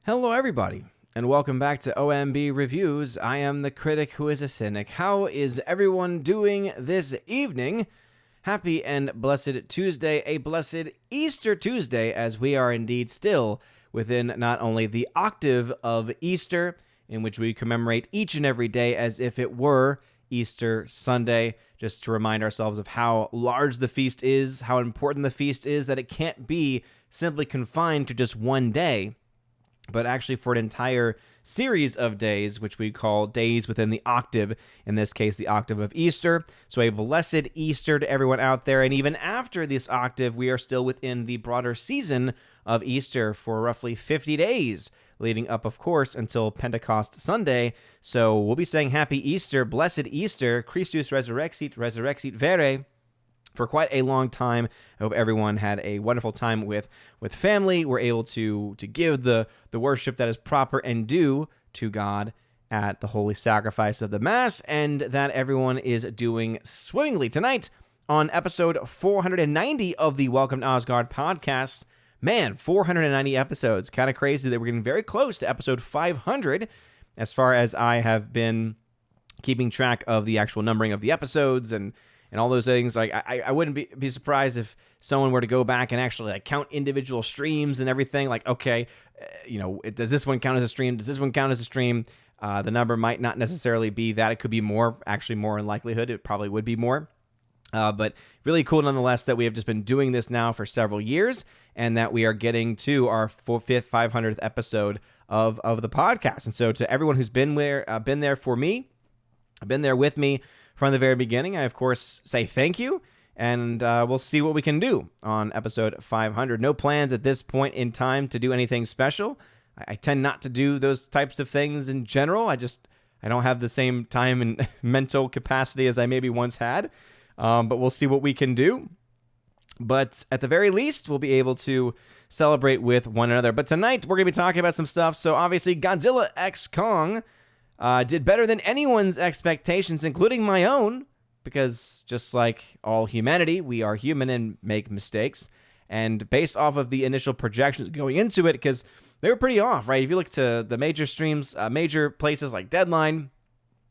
Hello, everybody, and welcome back to OMB Reviews. I am the critic who is a cynic. How is everyone doing this evening? Happy and blessed Tuesday, a blessed Easter Tuesday, as we are indeed still within not only the octave of Easter, in which we commemorate each and every day as if it were Easter Sunday, just to remind ourselves of how large the feast is, how important the feast is, that it can't be simply confined to just one day, but actually for an entire series of days, which we call days within the octave, in this case, the octave of Easter. So a blessed Easter to everyone out there. And even after this octave, we are still within the broader season of Easter for roughly 50 days, leading up, of course, until Pentecost Sunday. So we'll be saying Happy Easter, Blessed Easter, Christus Resurrexit, Resurrexit Vere, for quite a long time. I hope everyone had a wonderful time with family. We're able to give the worship that is proper and due to God at the holy sacrifice of the Mass, and that everyone is doing swimmingly. Tonight, on episode 490 of the Welcome to Asgard podcast, man, 490 episodes. Kind of crazy that we're getting very close to episode 500, as far as I have been keeping track of the actual numbering of the episodes and all those things. Like I wouldn't be surprised if someone were to go back and actually count individual streams and everything. Like, okay, does this one count as a stream? Does this one count as a stream? The number might not necessarily be that. It could be more. Actually, more in likelihood, it probably would be more. But really cool nonetheless that we have just been doing this now for several years, and that we are getting to our 500th episode of the podcast. And so to everyone who's been there for me, been there with me from the very beginning, I, of course, say thank you, and we'll see what we can do on episode 500. No plans at this point in time to do anything special. I tend not to do those types of things in general. I don't have the same time and mental capacity as I maybe once had, but we'll see what we can do. But at the very least, we'll be able to celebrate with one another. But tonight, we're going to be talking about some stuff. So obviously, Godzilla x Kong did better than anyone's expectations, including my own, because just like all humanity, we are human and make mistakes. And based off of the initial projections going into it, because they were pretty off, right? If you look to the major streams, major places like Deadline,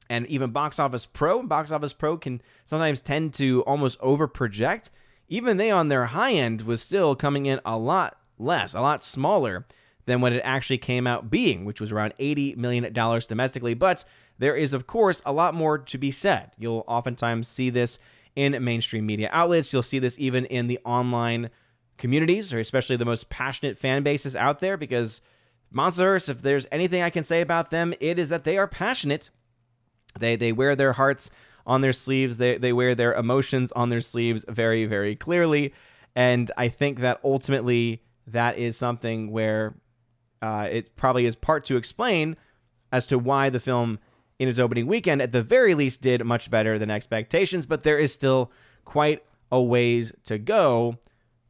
and even Box Office Pro can sometimes tend to almost over-project. Even they on their high end was still coming in a lot less, a lot smaller than what it actually came out being, which was around $80 million domestically. But there is, of course, a lot more to be said. You'll oftentimes see this in mainstream media outlets. You'll see this even in the online communities, or especially the most passionate fan bases out there, because Monsterverse, if there's anything I can say about them, it is that they are passionate. They wear their hearts on their sleeves. They wear their emotions on their sleeves very, very clearly. And I think that ultimately that is something where it probably is part to explain as to why the film in its opening weekend at the very least did much better than expectations, but there is still quite a ways to go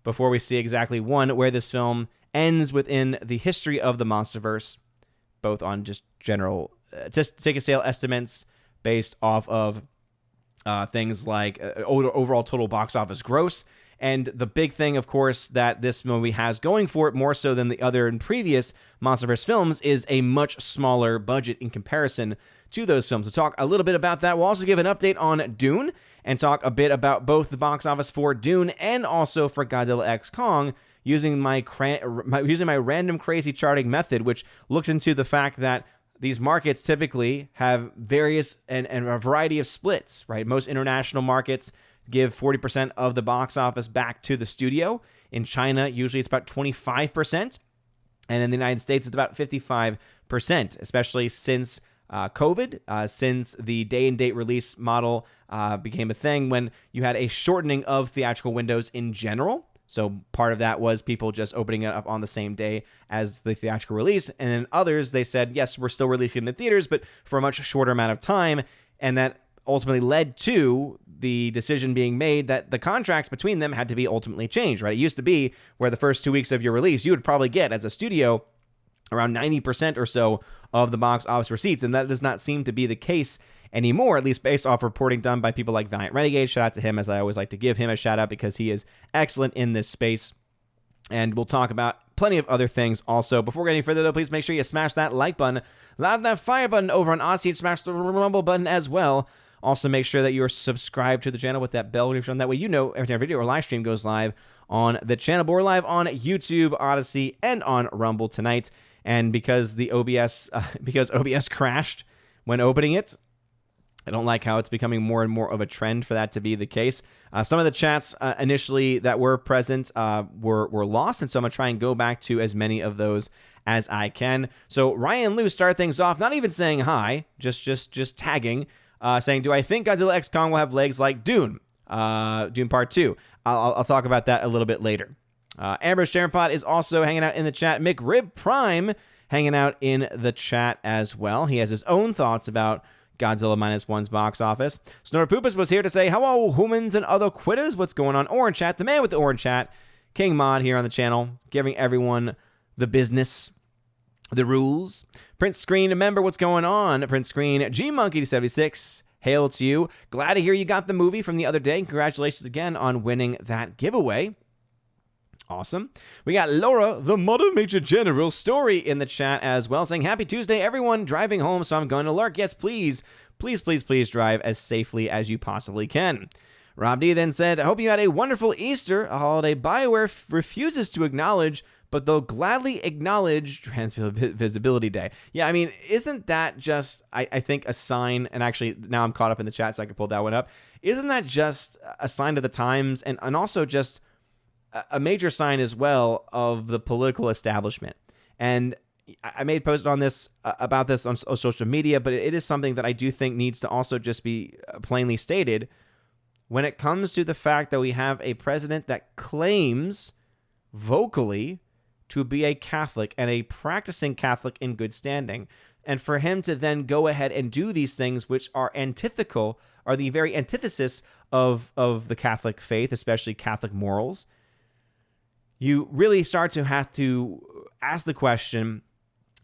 before we see exactly where this film ends within the history of the Monsterverse, both on just general ticket sale estimates based off of things like overall total box office gross. And the big thing, of course, that this movie has going for it, more so than the other and previous Monsterverse films, is a much smaller budget in comparison to those films. To talk a little bit about that, we'll also give an update on Dune and talk a bit about both the box office for Dune and also for Godzilla x Kong, using my random crazy charting method, which looks into the fact that these markets typically have various and a variety of splits, right? Most international markets give 40% of the box office back to the studio. In China, usually it's about 25%. And in the United States, it's about 55%, especially since COVID, since the day-and-date release model became a thing, when you had a shortening of theatrical windows in general. So part of that was people just opening it up on the same day as the theatrical release. And then others, they said, yes, we're still releasing it in the theaters, but for a much shorter amount of time. And that ultimately led to the decision being made that the contracts between them had to be ultimately changed, right? It used to be where the first 2 weeks of your release, you would probably get, as a studio, around 90% or so of the box office receipts, and that does not seem to be the case anymore, at least based off reporting done by people like Valiant Renegade. Shout out to him, as I always like to give him a shout out because he is excellent in this space. And we'll talk about plenty of other things also. Before getting further, though, please make sure you smash that like button, loud that fire button over on Aussie, smash the rumble button as well. Also, make sure that you are subscribed to the channel with that bell notification. That way you know every time a video or live stream goes live on the channel. But we're live on YouTube, Odyssey, and on Rumble tonight. And because the OBS crashed when opening it, I don't like how it's becoming more and more of a trend for that to be the case. Some of the chats initially that were present were lost, and so I'm going to try and go back to as many of those as I can. So Ryan Liu started things off, not even saying hi, just tagging, saying, do I think Godzilla X Kong will have legs like Dune? Dune Part 2. I'll talk about that a little bit later. Amber Sharonpot is also hanging out in the chat. McRib Prime hanging out in the chat as well. He has his own thoughts about Godzilla -1's box office. Snorpoopus was here to say, hello, humans and other quitters. What's going on? Orange Chat, the man with the orange chat, King Mod here on the channel, giving everyone the business, the rules. Prince Screen, remember what's going on. Prince Screen, G-Monkey76, hail to you. Glad to hear you got the movie from the other day. Congratulations again on winning that giveaway. Awesome. We got Laura, the Mother Major General Story in the chat as well, saying, happy Tuesday, everyone driving home, so I'm going to lurk. Yes, please drive as safely as you possibly can. Rob D then said, I hope you had a wonderful Easter, a holiday BioWare refuses to acknowledge, but they'll gladly acknowledge Transvisibility Day. Yeah, I mean, isn't that just, I think, a sign, and actually now I'm caught up in the chat so I can pull that one up. Isn't that just a sign of the times and also just a major sign as well of the political establishment? And I made a post on this about this on social media, but it is something that I do think needs to also just be plainly stated when it comes to the fact that we have a president that claims vocally to be a Catholic and a practicing Catholic in good standing. And for him to then go ahead and do these things which are antithetical, are the very antithesis of the Catholic faith, especially Catholic morals, you really start to have to ask the question,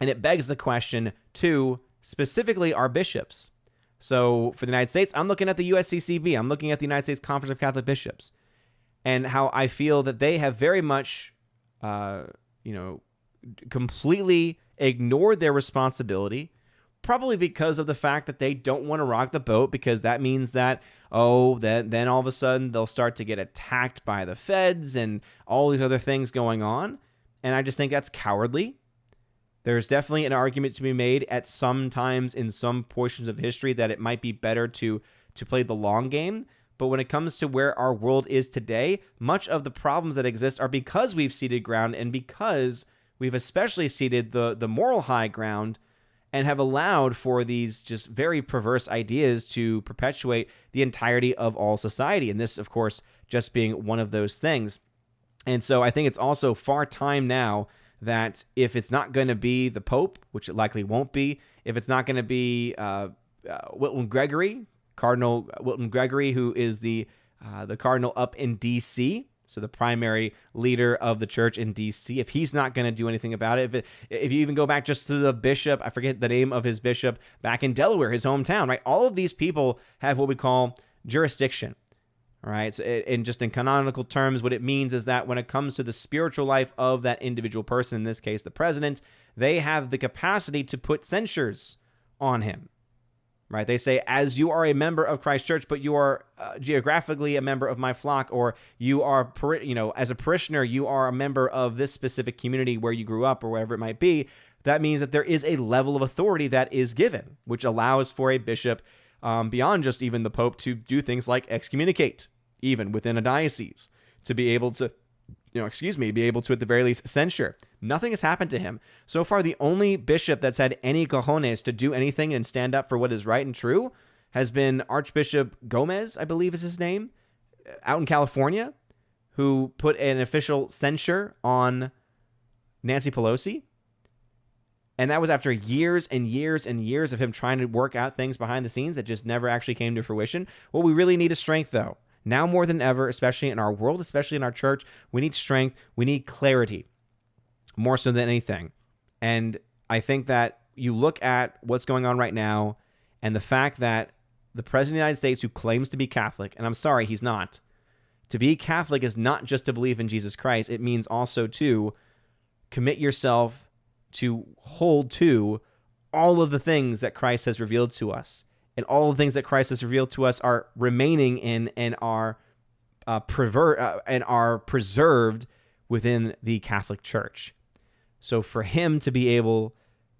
and it begs the question to specifically our bishops. So for the United States, I'm looking at the USCCB. I'm looking at the United States Conference of Catholic Bishops, and how I feel that they have very much, completely ignored their responsibility, probably because of the fact that they don't want to rock the boat, because that means that, then all of a sudden they'll start to get attacked by the feds and all these other things going on. And I just think that's cowardly. There's definitely an argument to be made at some times in some portions of history that it might be better to play the long game. But when it comes to where our world is today, much of the problems that exist are because we've ceded ground, and because we've especially ceded the moral high ground and have allowed for these just very perverse ideas to perpetuate the entirety of all society. And this, of course, just being one of those things. And so I think it's also far time now that if it's not going to be the Pope, which it likely won't be, if it's not going to be Wilton Gregory, Cardinal Wilton Gregory, who is the cardinal up in D.C., so the primary leader of the church in D.C., if he's not going to do anything about it, if you even go back just to the bishop, I forget the name of his bishop, back in Delaware, his hometown, right? All of these people have what we call jurisdiction, right? So in canonical terms, what it means is that when it comes to the spiritual life of that individual person, in this case, the president, they have the capacity to put censures on him. Right? They say, as you are a member of Christ Church, but you are geographically a member of my flock, or you are, as a parishioner, you are a member of this specific community where you grew up, or wherever it might be. That means that there is a level of authority that is given, which allows for a bishop, beyond just even the Pope, to do things like excommunicate, even within a diocese, to be able to, be able to at the very least censure. Nothing has happened to him. So far, the only bishop that's had any cojones to do anything and stand up for what is right and true has been Archbishop Gomez, I believe is his name, out in California, who put an official censure on Nancy Pelosi. And that was after years and years and years of him trying to work out things behind the scenes that just never actually came to fruition. What we really need is strength, though. Now more than ever, especially in our world, especially in our church, we need strength. We need clarity, more so than anything. And I think that you look at what's going on right now and the fact that the President of the United States, who claims to be Catholic, and I'm sorry, he's not. To be Catholic is not just to believe in Jesus Christ. It means also to commit yourself to hold to all of the things that Christ has revealed to us. And all the things that Christ has revealed to us are remaining in and are preserved within the Catholic Church. So for him to be able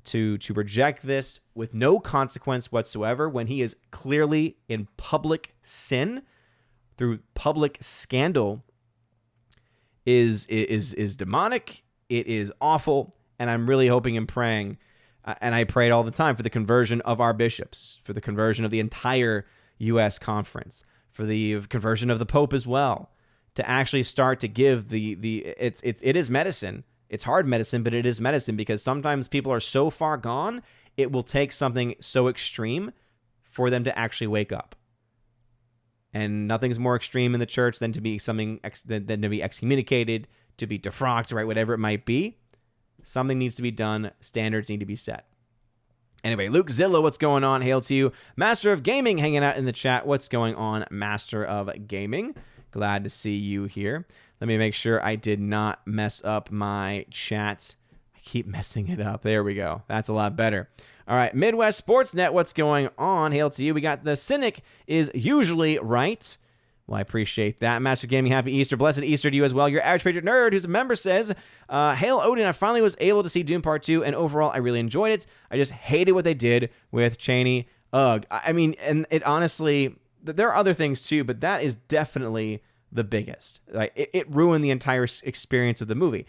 to reject this with no consequence whatsoever, when he is clearly in public sin through public scandal, is demonic. It is awful, and I'm really hoping and praying, and I pray it all the time, for the conversion of our bishops, for the conversion of the entire U.S. conference, for the conversion of the Pope as well, to actually start to give it is medicine. It's hard medicine, but it is medicine, because sometimes people are so far gone, it will take something so extreme for them to actually wake up. And nothing's more extreme in the church than to be than to be excommunicated, to be defrocked, right? Whatever it might be. Something needs to be done. Standards need to be set. Anyway, Luke Zilla, what's going on? Hail to you. Master of Gaming hanging out in the chat. What's going on, Master of Gaming? Glad to see you here. Let me make sure I did not mess up my chat. I keep messing it up. There we go. That's a lot better. All right, Midwest Sportsnet, what's going on? Hail to you. We got the cynic is usually right. Well, I appreciate that. Master Gaming, happy Easter. Blessed Easter to you as well. Your average patriot nerd, who's a member, says, Hail Odin, I finally was able to see Dune Part 2, and overall, I really enjoyed it. I just hated what they did with Cheney. Ugh. I mean, and it honestly, there are other things too, but that is definitely the biggest. Like, it ruined the entire experience of the movie,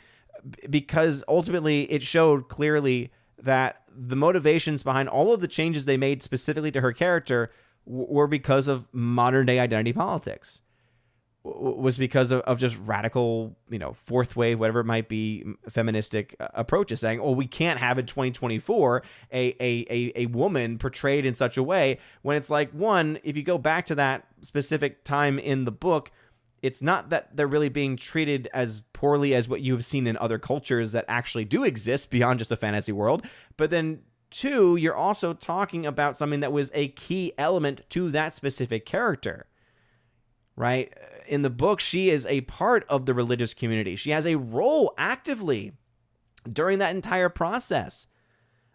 because ultimately it showed clearly that the motivations behind all of the changes they made specifically to her character were because of modern day identity politics, was because of just radical, fourth wave, whatever it might be, feministic approaches, saying, oh, we can't have in 2024 a woman portrayed in such a way, when it's like, one, if you go back to that specific time in the book, it's not that they're really being treated as poorly as what you've seen in other cultures that actually do exist beyond just a fantasy world. But then two, you're also talking about something that was a key element to that specific character, right? In the book, she is a part of the religious community. She has a role actively during that entire process,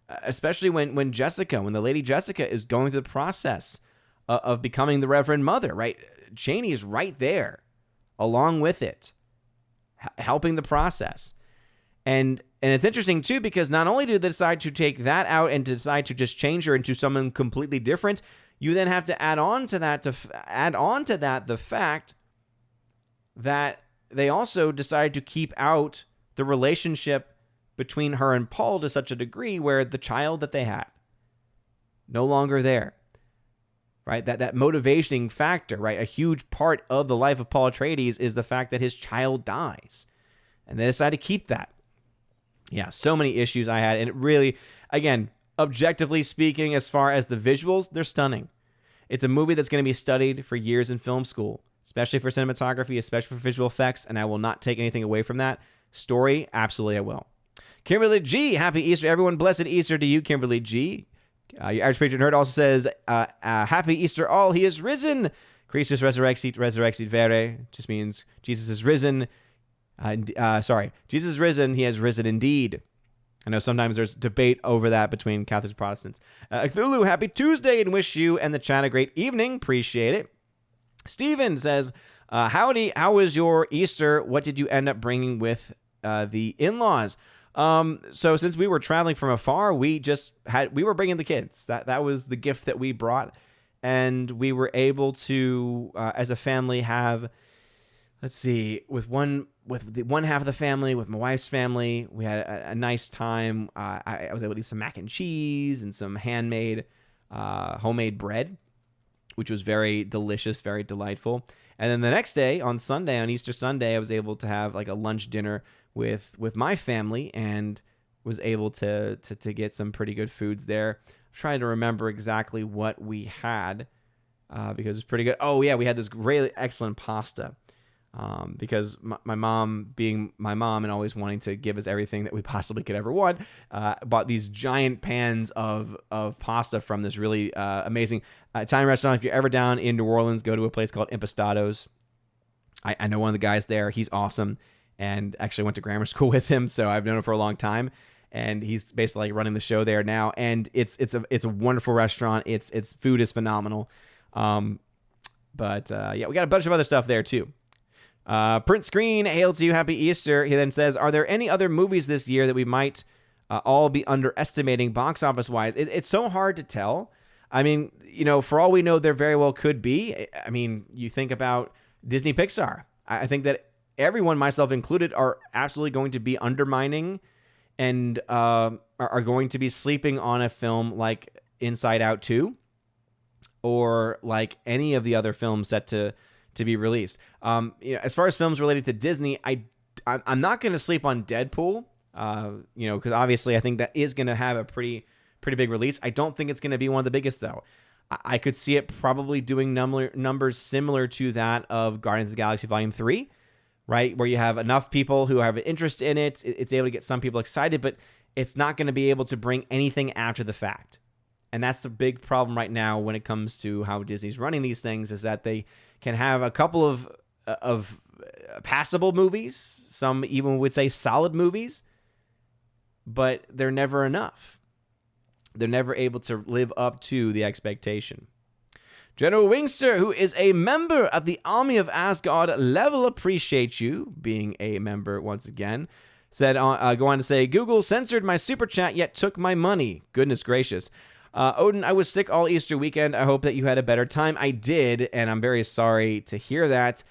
especially when the Lady Jessica is going through the process of becoming the Reverend Mother, right? Cheney is right there along with it, helping the process. And it's interesting too, because not only do they decide to take that out and decide to just change her into someone completely different, you then have to add on to that the fact that they also decided to keep out the relationship between her and Paul to such a degree where the child that they had no longer there. Right, that motivating factor, right? A huge part of the life of Paul Atreides is the fact that his child dies, and they decided to keep that. Yeah, so many issues I had, and it really, again, objectively speaking, as far as the visuals, they're stunning. It's a movie that's going to be studied for years in film school, especially for cinematography, especially for visual effects, and I will not take anything away from that. Story, absolutely I will. Kimberly G, happy Easter, everyone. Blessed Easter to you, Kimberly G. Your average patron nerd also says, happy Easter all, he is risen. Christus resurrexit vere, just means Jesus is risen. Jesus is risen, he has risen indeed. I know sometimes there's debate over that between Catholics and Protestants. Cthulhu, happy Tuesday, and wish you and the chat a great evening. Appreciate it. Steven says, howdy, how was your Easter? What did you end up bringing with the in-laws? So since we were traveling from afar, we were bringing the kids. That was the gift that we brought. And we were able to, as a family, have, with one half of the family, with my wife's family, we had a nice time. I was able to eat some mac and cheese and some homemade bread, which was very delicious, very delightful. And then the next day, on Easter Sunday, I was able to have like a lunch dinner with my family, and was able to get some pretty good foods there. I'm trying to remember exactly what we had, because it's pretty good. Oh yeah, we had this really excellent pasta, because my mom, being my mom and always wanting to give us everything that we possibly could ever want, bought these giant pans of pasta from this really amazing Italian restaurant. If you're ever down in New Orleans, go to a place called Impastado's. I know one of the guys there. He's awesome. and actually went to grammar school with him, so I've known him for a long time. And he's basically like running the show there now, and it's a wonderful restaurant. Its food is phenomenal. But yeah, we got a bunch of other stuff there too. Print Screen, hail to you, happy Easter. He then says, are there any other movies this year that we might all be underestimating box office wise? It's so hard to tell. I mean, for all we know, there very well could be. I mean, you think about Disney Pixar. I think that everyone, myself included, are absolutely going to be undermining and are going to be sleeping on a film like Inside Out 2 or like any of the other films set to be released. As far as films related to Disney, I'm not going to sleep on Deadpool, because obviously I think that is going to have a pretty big release. I don't think it's going to be one of the biggest, though. I could see it probably doing numbers similar to that of Guardians of the Galaxy Volume 3, right? Where you have enough people who have an interest in it. It's able to get some people excited, but it's not going to be able to bring anything after the fact. And that's the big problem right now when it comes to how Disney's running these things, is that they can have a couple of passable movies, some even would say solid movies, but they're never enough. They're never able to live up to the expectation. General Wingster, who is a member of the Army of Asgard, level appreciate you being a member once again. Said, go on to say, Google censored my super chat yet took my money. Goodness gracious. Odin, I was sick all Easter weekend. I hope that you had a better time. I did, and I'm very sorry to hear that.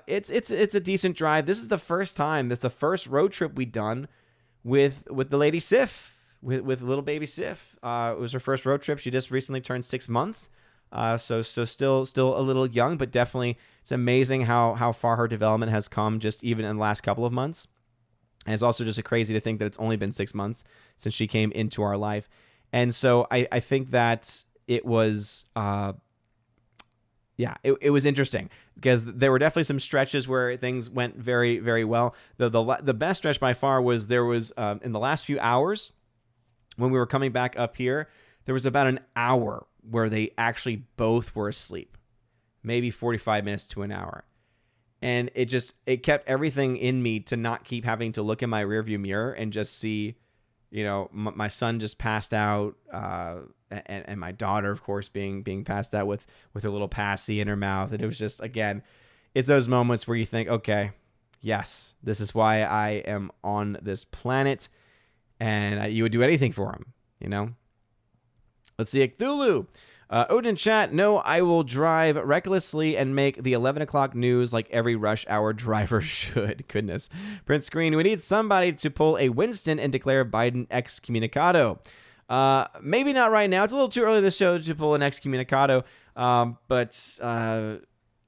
It's a decent drive. This is the first time. This is the first road trip we've done with the lady Sif, with little baby Sif. It was her first road trip. She just recently turned 6 months, so still a little young, but definitely it's amazing how far her development has come just even in the last couple of months. And it's also just crazy to think that it's only been 6 months since she came into our life. And so I think that it was, it was interesting because there were definitely some stretches where things went very, very well. The best stretch by far was there was in the last few hours when we were coming back up here, there was about an hour where they actually both were asleep, maybe 45 minutes to an hour. And it kept everything in me to not keep having to look in my rearview mirror and just see, my son just passed out, and my daughter, of course, being passed out with her little passy in her mouth. And it was just, again, it's those moments where you think, okay, yes, this is why I am on this planet, and you would do anything for him, Let's see, Cthulhu. Odin chat, no, I will drive recklessly and make the 11 o'clock news like every rush hour driver should. Goodness. Print Screen, we need somebody to pull a Winston and declare Biden excommunicado. Maybe not right now. It's a little too early in the show to pull an excommunicado. But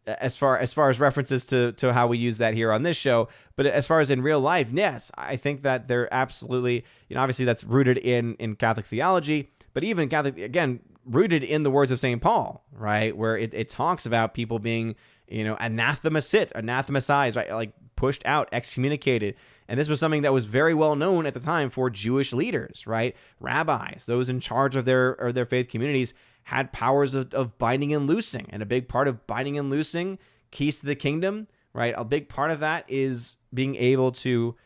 as far as references to how we use that here on this show, but as far as in real life, yes, I think that they're absolutely, obviously that's rooted in Catholic theology, but even Catholic, again, rooted in the words of St. Paul, right? Where it talks about people being, anathematized, right? Like pushed out, excommunicated. And this was something that was very well known at the time for Jewish leaders, right? Rabbis, those in charge of their faith communities, had powers of binding and loosing. And a big part of binding and loosing, keys to the kingdom, right? A big part of that is being able to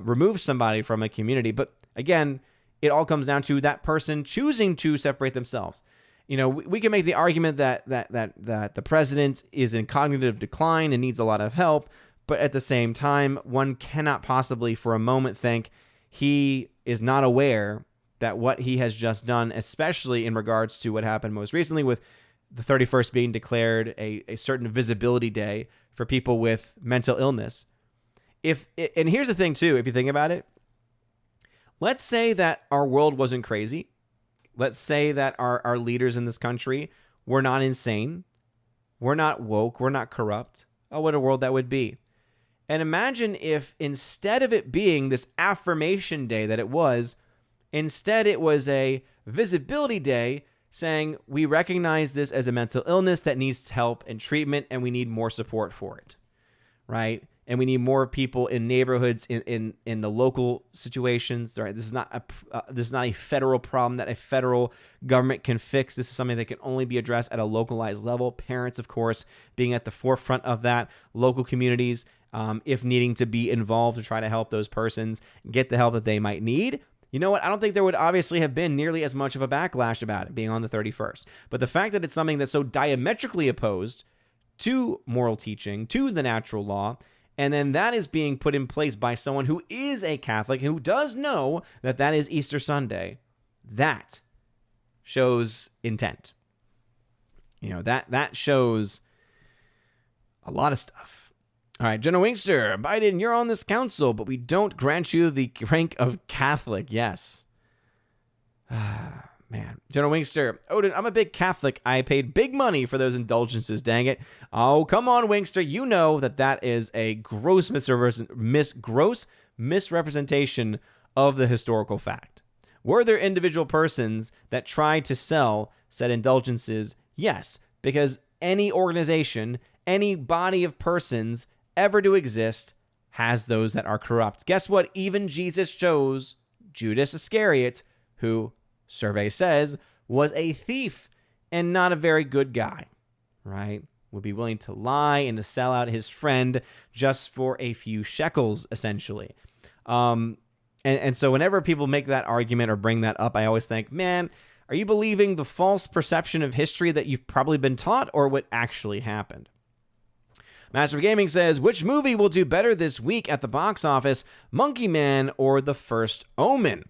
remove somebody from a community. But again, it all comes down to that person choosing to separate themselves. We can make the argument that the president is in cognitive decline and needs a lot of help, but at the same time, one cannot possibly for a moment think he is not aware that what he has just done, especially in regards to what happened most recently with the 31st being declared a certain visibility day for people with mental illness. And here's the thing too, if you think about it, let's say that our world wasn't crazy. Let's say that our leaders in this country were not insane. We're not woke. We're not corrupt. Oh, what a world that would be. And imagine if instead of it being this affirmation day that it was, instead it was a visibility day saying we recognize this as a mental illness that needs help and treatment and we need more support for it, right? And we need more people in neighborhoods, in the local situations. Right? This is not a federal problem that a federal government can fix. This is something that can only be addressed at a localized level. Parents, of course, being at the forefront of that. Local communities if needing to be involved to try to help those persons get the help that they might need. You know what? I don't think there would obviously have been nearly as much of a backlash about it being on the 31st. But the fact that it's something that's so diametrically opposed to moral teaching, to the natural law, and then that is being put in place by someone who is a Catholic, who does know that that is Easter Sunday, that shows intent. You know, that shows a lot of stuff. All right, Jenna Wingster, Biden, you're on this council, but we don't grant you the rank of Catholic. Yes. Man. Jenna Wingster, Odin, I'm a big Catholic. I paid big money for those indulgences, dang it. Oh, come on, Wingster. You know that is a gross misrepresentation of the historical fact. Were there individual persons that tried to sell said indulgences? Yes, because any organization, any body of persons ever to exist has those that are corrupt. Guess what? Even Jesus chose Judas Iscariot, who, survey says, was a thief and not a very good guy, right? Would be willing to lie and to sell out his friend just for a few shekels, essentially. And so whenever people make that argument or bring that up, I always think, man, are you believing the false perception of history that you've probably been taught, or what actually happened? Master of Gaming says, which movie will do better this week at the box office, Monkey Man or The First Omen?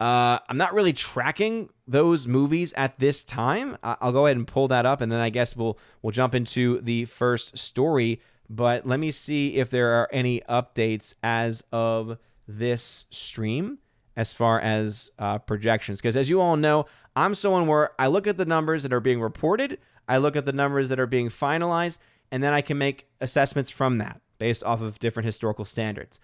I'm not really tracking those movies at this time. I'll go ahead and pull that up, and then I guess we'll jump into the first story. But let me see if there are any updates as of this stream as far as projections. Because as you all know, I'm someone where I look at the numbers that are being reported, I look at the numbers that are being finalized, and then I can make assessments from that based off of different historical standards.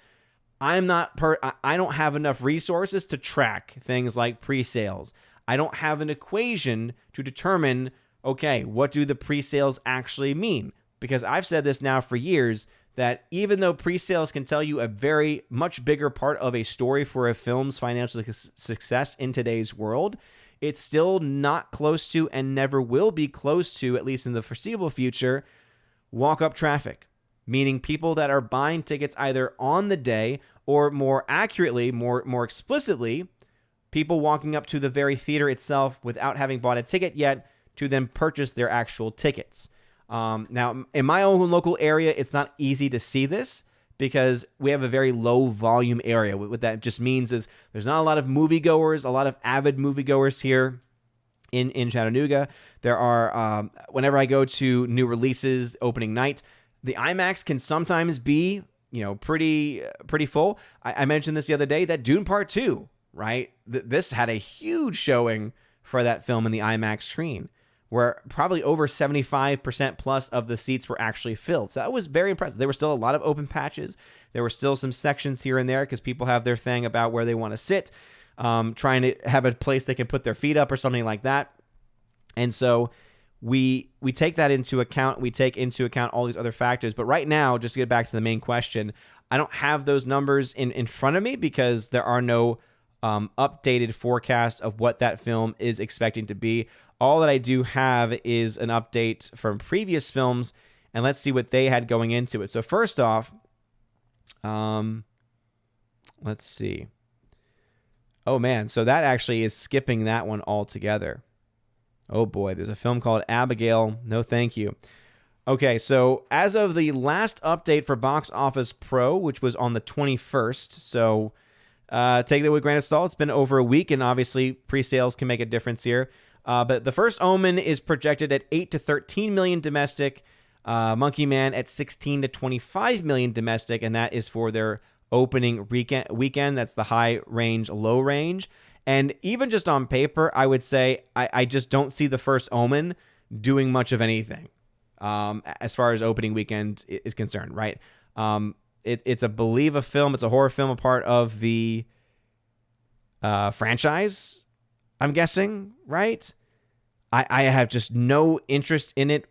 I don't have enough resources to track things like pre-sales. I don't have an equation to determine, okay, what do the pre-sales actually mean? Because I've said this now for years, that even though pre-sales can tell you a very much bigger part of a story for a film's financial success in today's world, it's still not close to, and never will be close to, at least in the foreseeable future, walk-up traffic, meaning people that are buying tickets either on the day, or more accurately, more explicitly, people walking up to the very theater itself without having bought a ticket yet to then purchase their actual tickets. Now, in my own local area, it's not easy to see this because we have a very low volume area. What that just means is there's not a lot of moviegoers, a lot of avid moviegoers here in Chattanooga. There are, whenever I go to new releases opening night, the IMAX can sometimes be, pretty full. I mentioned this the other day, that Dune Part 2, right? This had a huge showing for that film in the IMAX screen, where probably over 75% plus of the seats were actually filled. So that was very impressive. There were still a lot of open patches. There were still some sections here and there because people have their thing about where they want to sit, trying to have a place they can put their feet up or something like that. And so we take that into account. We take into account all these other factors. But right now, just to get back to the main question, I don't have those numbers in front of me because there are no updated forecasts of what that film is expecting to be. All that I do have is an update from previous films, and let's see what they had going into it. So first off, let's see. Oh, man. So that actually is skipping that one altogether. Oh, boy. There's a film called Abigail. No, thank you. Okay, so as of the last update for Box Office Pro, which was on the 21st, so take that with a grain of salt. It's been over a week, and obviously pre-sales can make a difference here. But The First Omen is projected at 8 to 13 million domestic, Monkey Man at 16 to 25 million domestic, and that is for their opening weekend. That's the high range, low range. And even just on paper, I would say I just don't see The First Omen doing much of anything as far as opening weekend is concerned, right? It's a film. It's a horror film, a part of the franchise, I'm guessing, right? I have just no interest in it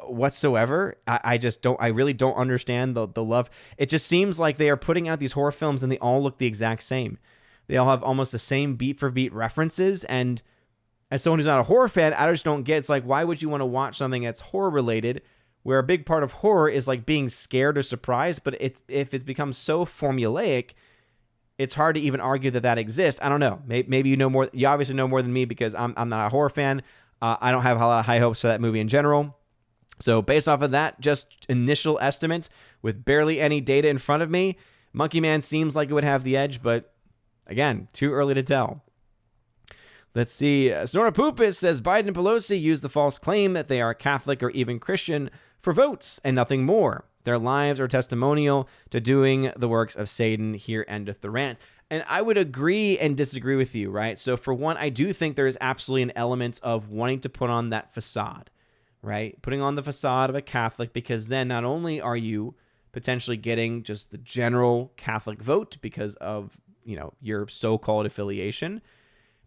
whatsoever. I really don't understand the love. It just seems like they are putting out these horror films and they all look the exact same. They all have almost the same beat for beat references. And as someone who's not a horror fan, I just don't get, it's like, why would you want to watch something that's horror related where a big part of horror is like being scared or surprised, but if it's become so formulaic, it's hard to even argue that exists. I don't know. Maybe you know more. You obviously know more than me because I'm not a horror fan. I don't have a lot of high hopes for that movie in general. So based off of that, just initial estimates with barely any data in front of me, Monkey Man seems like it would have the edge, but again, too early to tell. Let's see. Sonora Poopus says Biden and Pelosi use the false claim that they are Catholic or even Christian for votes and nothing more. Their lives are testimonial to doing the works of Satan. Here endeth the rant. And I would agree and disagree with you, right? So for one, I do think there is absolutely an element of wanting to put on that facade, right? Putting on the facade of a Catholic, because then not only are you potentially getting just the general Catholic vote because of, your so-called affiliation,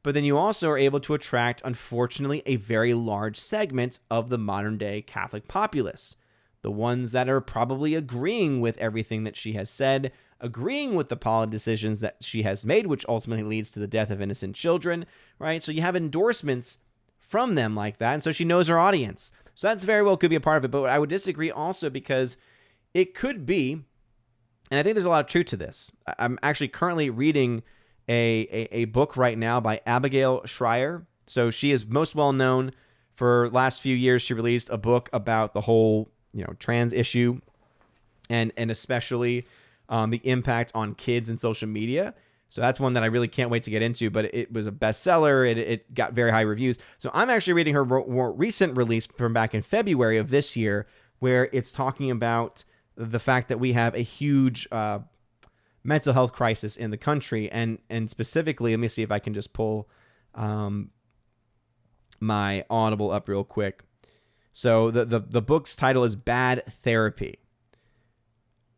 but then you also are able to attract, unfortunately, a very large segment of the modern day Catholic populace. The ones that are probably agreeing with everything that she has said, agreeing with the policy decisions that she has made, which ultimately leads to the death of innocent children, right? So you have endorsements from them like that, and so she knows her audience. So that's very well could be a part of it, but I would disagree also because it could be, and I think there's a lot of truth to this. I'm actually currently reading a book right now by Abigail Schreier. So she is most well known for last few years. She released a book about the whole trans issue and especially the impact on kids and social media. So that's one that I really can't wait to get into, but it was a bestseller. It got very high reviews. So I'm actually reading her more recent release from back in February of this year, where it's talking about the fact that we have a huge mental health crisis in the country. And specifically, let me see if I can just pull my Audible up real quick. So the book's title is Bad Therapy: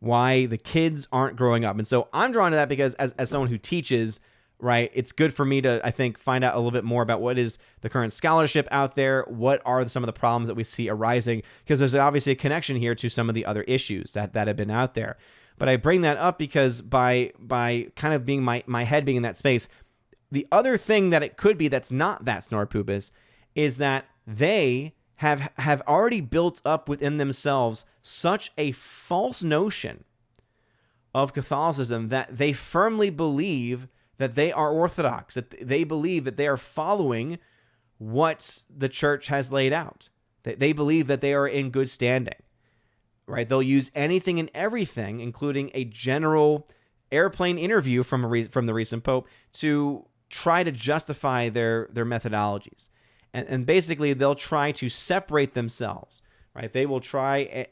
Why the Kids Aren't Growing Up. And so I'm drawn to that because as someone who teaches, right, it's good for me to, I think, find out a little bit more about what is the current scholarship out there, what are some of the problems that we see arising, because there's obviously a connection here to some of the other issues that have been out there. But I bring that up because by kind of being my head being in that space, the other thing that it could be that's not that Snorpoopus is that they have already built up within themselves such a false notion of Catholicism that they firmly believe that they are Orthodox, that they believe that they are following what the church has laid out. They believe that they are in good standing, right? They'll use anything and everything, including a general airplane interview from the recent Pope, to try to justify their methodologies. And basically, they'll try to separate themselves, right? They will try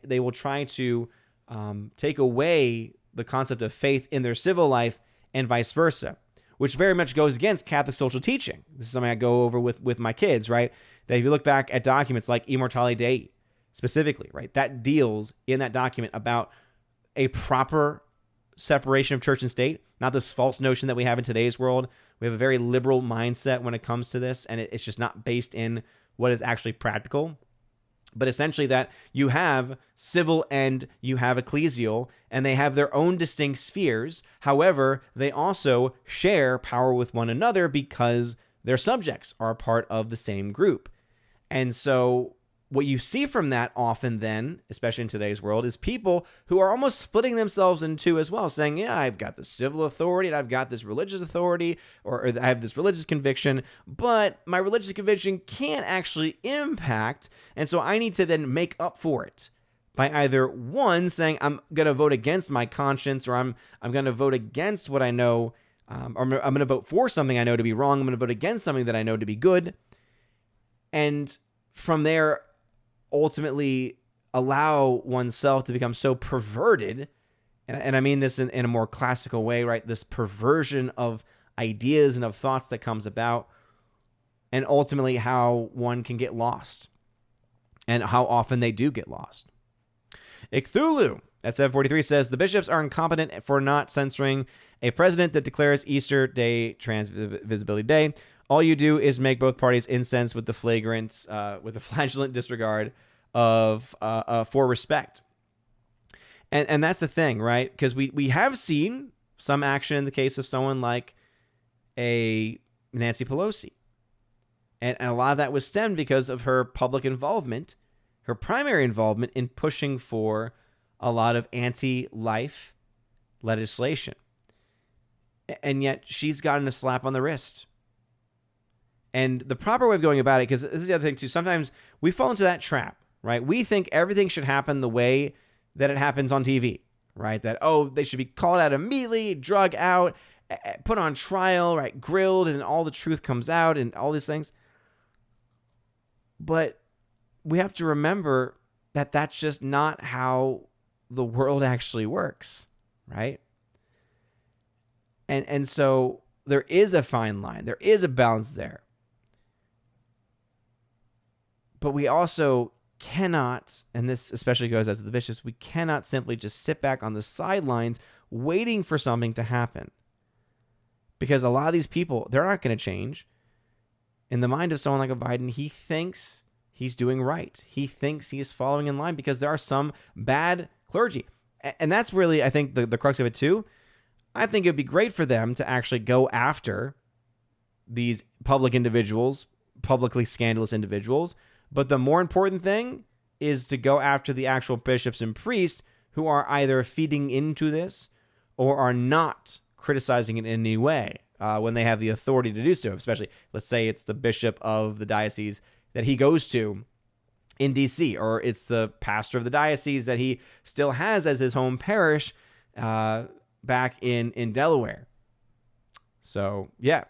to take away the concept of faith in their civil life and vice versa, which very much goes against Catholic social teaching. This is something I go over with my kids, right? That if you look back at documents like Immortale Dei, specifically, right, that deals in that document about a proper separation of church and state, not this false notion that we have in today's world. We have a very liberal mindset when it comes to this, and it's just not based in what is actually practical. But essentially that you have civil and you have ecclesial, and they have their own distinct spheres. However, they also share power with one another because their subjects are a part of the same group. And so what you see from that often then, especially in today's world, is people who are almost splitting themselves in two as well, saying, yeah, I've got the civil authority and I've got this religious authority, or I have this religious conviction, but my religious conviction can't actually impact, and so I need to then make up for it by either, one, saying I'm going to vote against my conscience, or I'm going to vote against what I know, or I'm going to vote for something I know to be wrong, I'm going to vote against something that I know to be good, and from there, ultimately allow oneself to become so perverted, and I mean this in a more classical way, right? This perversion of ideas and of thoughts that comes about, and ultimately how one can get lost, and how often they do get lost. Icthulu at 743 says, the bishops are incompetent for not censoring a president that declares Easter Day Trans Visibility Day. All you do is make both parties incensed with the flagellant disregard of for respect. And that's the thing, right? Because we have seen some action in the case of someone like a Nancy Pelosi. And a lot of that was stemmed because of her public involvement, her primary involvement in pushing for a lot of anti-life legislation. And yet she's gotten a slap on the wrist. And the proper way of going about it, because this is the other thing too, sometimes we fall into that trap, right? We think everything should happen the way that it happens on TV, right? That, oh, they should be called out immediately, drug out, put on trial, right? Grilled, and all the truth comes out and all these things. But we have to remember that that's just not how the world actually works, right? And so there is a fine line. There is a balance there. But we also cannot, and this especially goes out to the bishops, we cannot simply just sit back on the sidelines waiting for something to happen. Because a lot of these people, they're not going to change. In the mind of someone like a Biden, he thinks he's doing right. He thinks he is following in line because there are some bad clergy. And that's really, I think, the crux of it too. I think it would be great for them to actually go after these public individuals, publicly scandalous individuals. But the more important thing is to go after the actual bishops and priests who are either feeding into this or are not criticizing it in any way when they have the authority to do so. Especially, let's say it's the bishop of the diocese that he goes to in D.C., or it's the pastor of the diocese that he still has as his home parish back in Delaware. So, yeah.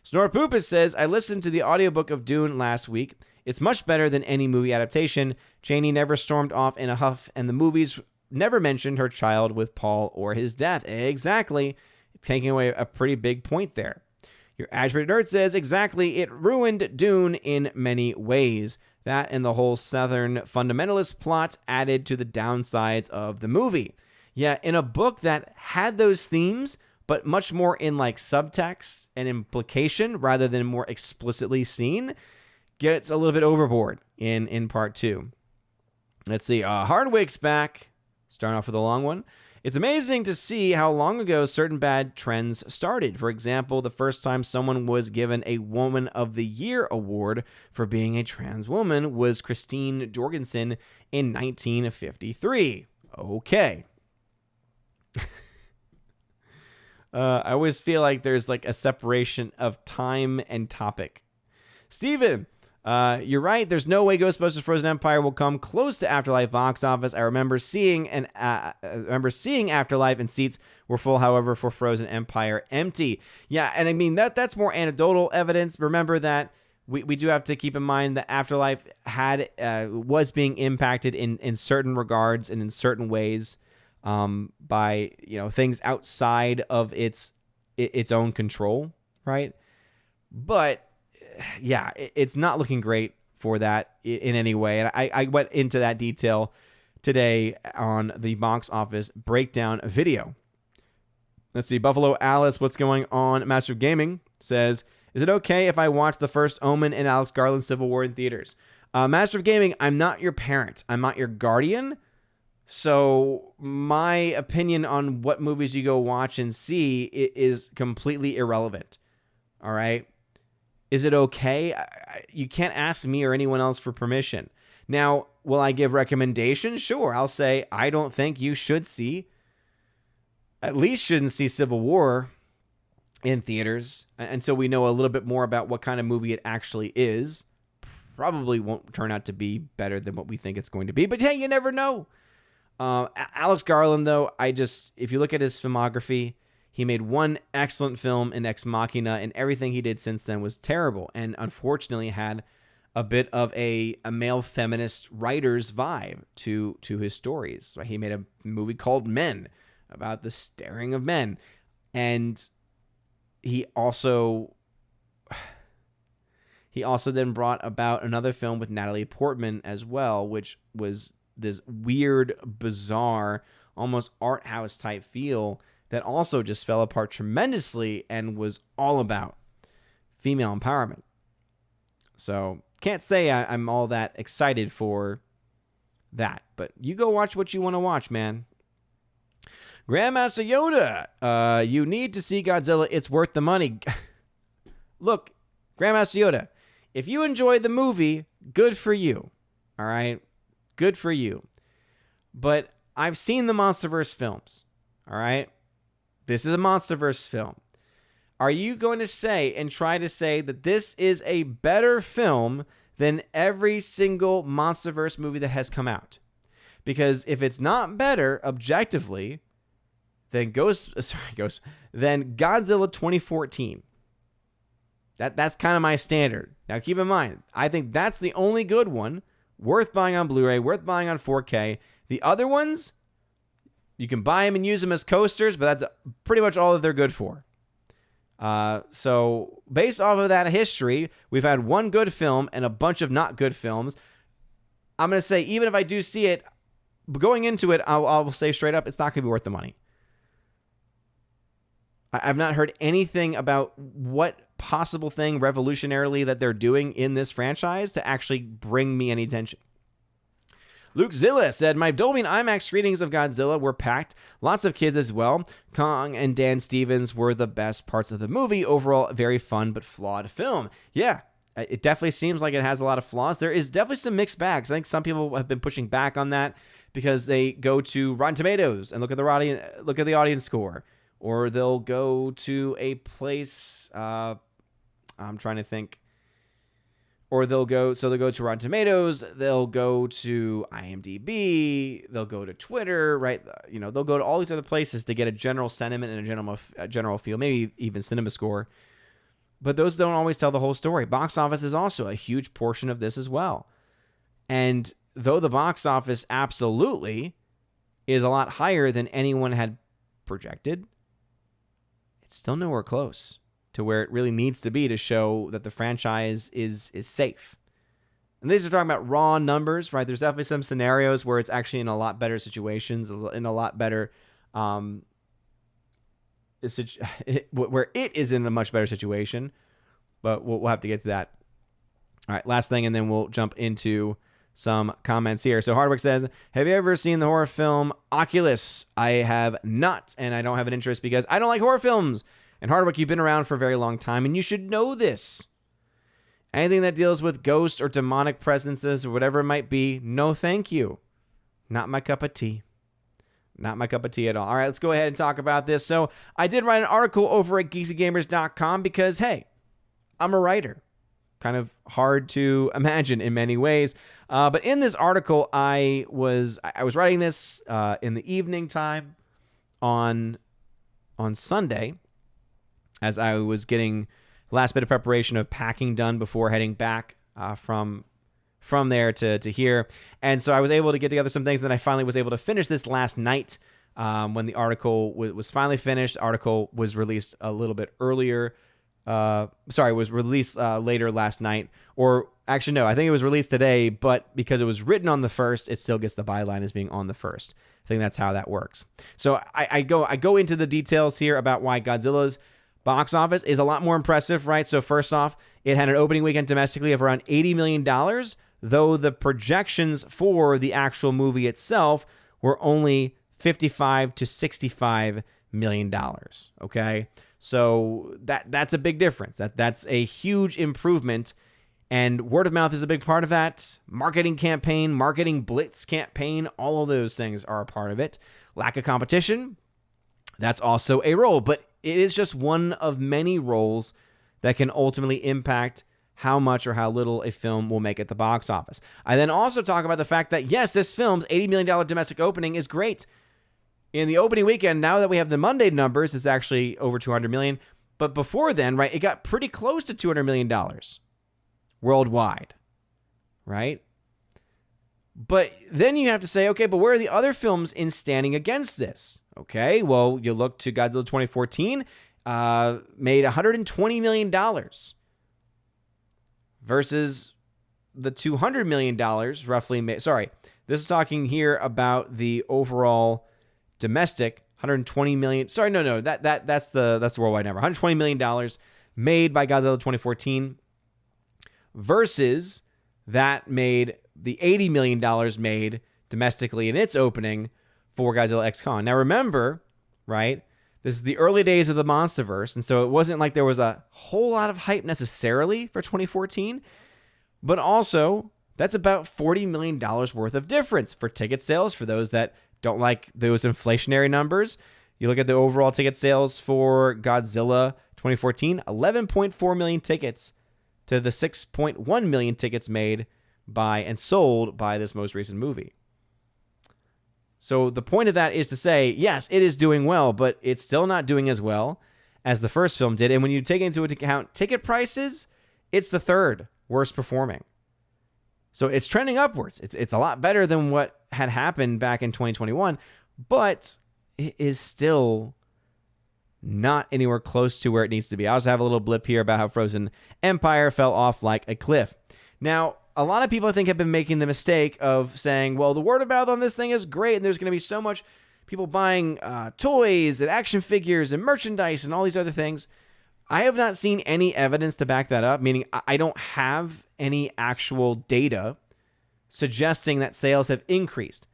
Snorpoopus says, I listened to the audiobook of Dune last week. It's much better than any movie adaptation. Janie never stormed off in a huff, and the movies never mentioned her child with Paul or his death. Exactly. Taking away a pretty big point there. Your Ashbury Nerd says, exactly, it ruined Dune in many ways. That and the whole Southern fundamentalist plot added to the downsides of the movie. Yeah, in a book that had those themes, but much more in like subtext and implication rather than more explicitly seen, gets a little bit overboard in part 2. Let's see. Hardwick's back. Starting off with a long one. It's amazing to see how long ago certain bad trends started. For example, the first time someone was given a Woman of the Year award for being a trans woman was Christine Jorgensen in 1953. Okay. I always feel like there's like a separation of time and topic. Steven, you're right. There's no way Ghostbusters Frozen Empire will come close to Afterlife box office. I remember seeing Afterlife and seats were full, however, for Frozen Empire empty. Yeah, and I mean that's more anecdotal evidence. Remember that we do have to keep in mind that Afterlife was being impacted in certain regards and in certain ways by things outside of its own control, right? But yeah, it's not looking great for that in any way. And I went into that detail today on the box office breakdown video. Let's see. Buffalo Alice, what's going on? Master of Gaming says, is it okay if I watch the first Omen and Alex Garland Civil War in theaters? Master of Gaming, I'm not your parent. I'm not your guardian. So my opinion on what movies you go watch and see is completely irrelevant. All right? Is it okay? You can't ask me or anyone else for permission. Now, will I give recommendations? Sure. I'll say, I don't think you should see, at least shouldn't see Civil War in theaters until we know a little bit more about what kind of movie it actually is. Probably won't turn out to be better than what we think it's going to be. But hey, you never know. Alex Garland, though, if you look at his filmography, he made one excellent film in Ex Machina, and everything he did since then was terrible, and unfortunately had a bit of a male feminist writer's vibe to his stories. He made a movie called Men, about the staring of men, and he also then brought about another film with Natalie Portman as well, which was this weird, bizarre, almost art house type feel that also just fell apart tremendously and was all about female empowerment. So can't say I'm all that excited for that, but you go watch what you want to watch, man. Grandmaster Yoda, you need to see Godzilla. It's worth the money. Look, Grandmaster Yoda, if you enjoyed the movie, good for you. All right? Good for you. But I've seen the MonsterVerse films. All right? This is a MonsterVerse film. Are you going to say and try to say that this is a better film than every single MonsterVerse movie that has come out? Because if it's not better objectively than then Godzilla 2014. That's kind of my standard. Now keep in mind, I think that's the only good one, worth buying on Blu-ray, worth buying on 4K. The other ones, you can buy them and use them as coasters, but that's pretty much all that they're good for. So based off of that history, we've had one good film and a bunch of not good films. I'm going to say, even if I do see it, going into it, I'll say straight up, it's not going to be worth the money. I've not heard anything about what possible thing revolutionarily that they're doing in this franchise to actually bring me any attention. Luke Zilla said, my Dolby and IMAX screenings of Godzilla were packed. Lots of kids as well. Kong and Dan Stevens were the best parts of the movie. Overall, very fun but flawed film. Yeah, it definitely seems like it has a lot of flaws. There is definitely some mixed bags. I think some people have been pushing back on that because they go to Rotten Tomatoes and look at the audience score. Or they'll go to a place, I'm trying to think. Or they'll go to Rotten Tomatoes, they'll go to IMDb, they'll go to Twitter, right? You know, they'll go to all these other places to get a general sentiment and a general feel, maybe even Cinema Score. But those don't always tell the whole story. Box office is also a huge portion of this as well. And though the box office absolutely is a lot higher than anyone had projected, it's still nowhere close to where it really needs to be to show that the franchise is safe. And these are talking about raw numbers, right? There's definitely some scenarios where it's actually in a lot better situations, in a lot better, where it is in a much better situation. But we'll have to get to that. All right, last thing, and then we'll jump into some comments here. So Hardwick says, have you ever seen the horror film Oculus? I have not, and I don't have an interest because I don't like horror films. And Hardwick, you've been around for a very long time, and you should know this. Anything that deals with ghosts or demonic presences or whatever it might be, no thank you. Not my cup of tea. Not my cup of tea at all. All right, let's go ahead and talk about this. So I did write an article over at geeksygamers.com because, hey, I'm a writer. Kind of hard to imagine in many ways. But in this article, I was writing this in the evening time on Sunday as I was getting the last bit of preparation of packing done before heading back from there to here. And so I was able to get together some things, and then I finally was able to finish this last night when the article was finally finished. The article was released a little bit earlier. Was released later last night. Or actually, no, I think it was released today, but because it was written on the 1st, it still gets the byline as being on the 1st. I think that's how that works. So I go into the details here about why Godzilla's box office is a lot more impressive, right? So first off, it had an opening weekend domestically of around $80 million, though the projections for the actual movie itself were only $55 to $65 million, okay? So that's a big difference. That's a huge improvement, and word of mouth is a big part of that. Marketing campaign, marketing blitz campaign, all of those things are a part of it. Lack of competition, that's also a role, but it is just one of many roles that can ultimately impact how much or how little a film will make at the box office. I then also talk about the fact that, yes, this film's $80 million domestic opening is great. In the opening weekend, now that we have the Monday numbers, it's actually over $200 million. But before then, right, it got pretty close to $200 million worldwide, right? But then you have to say, okay, but where are the other films in standing against this? Okay, well, you look to Godzilla 2014, made $120 million versus the $200 million roughly made. Sorry, this is talking here about the overall domestic, $120 million. Sorry, no, that's the worldwide number. $120 million made by Godzilla 2014 versus that made the $80 million made domestically in its opening for Godzilla X Kong. Now remember, right, this is the early days of the MonsterVerse, and so it wasn't like there was a whole lot of hype necessarily for 2014, but also That's about $40 million worth of difference for ticket sales. For those that don't like those inflationary numbers, you look at the overall ticket sales for Godzilla 2014, 11.4 million tickets to the 6.1 million tickets made by and sold by this most recent movie. So the point of that is to say, yes, it is doing well, but it's still not doing as well as the first film did. And when you take into account ticket prices, it's the third worst performing. So it's trending upwards. It's a lot better than what had happened back in 2021, but it is still not anywhere close to where it needs to be. I also have a little blip here about how Frozen Empire fell off like a cliff. Now, a lot of people, I think, have been making the mistake of saying, well, the word of mouth on this thing is great, and there's going to be so much people buying toys and action figures and merchandise and all these other things. I have not seen any evidence to back that up, meaning I don't have any actual data suggesting that sales have increased.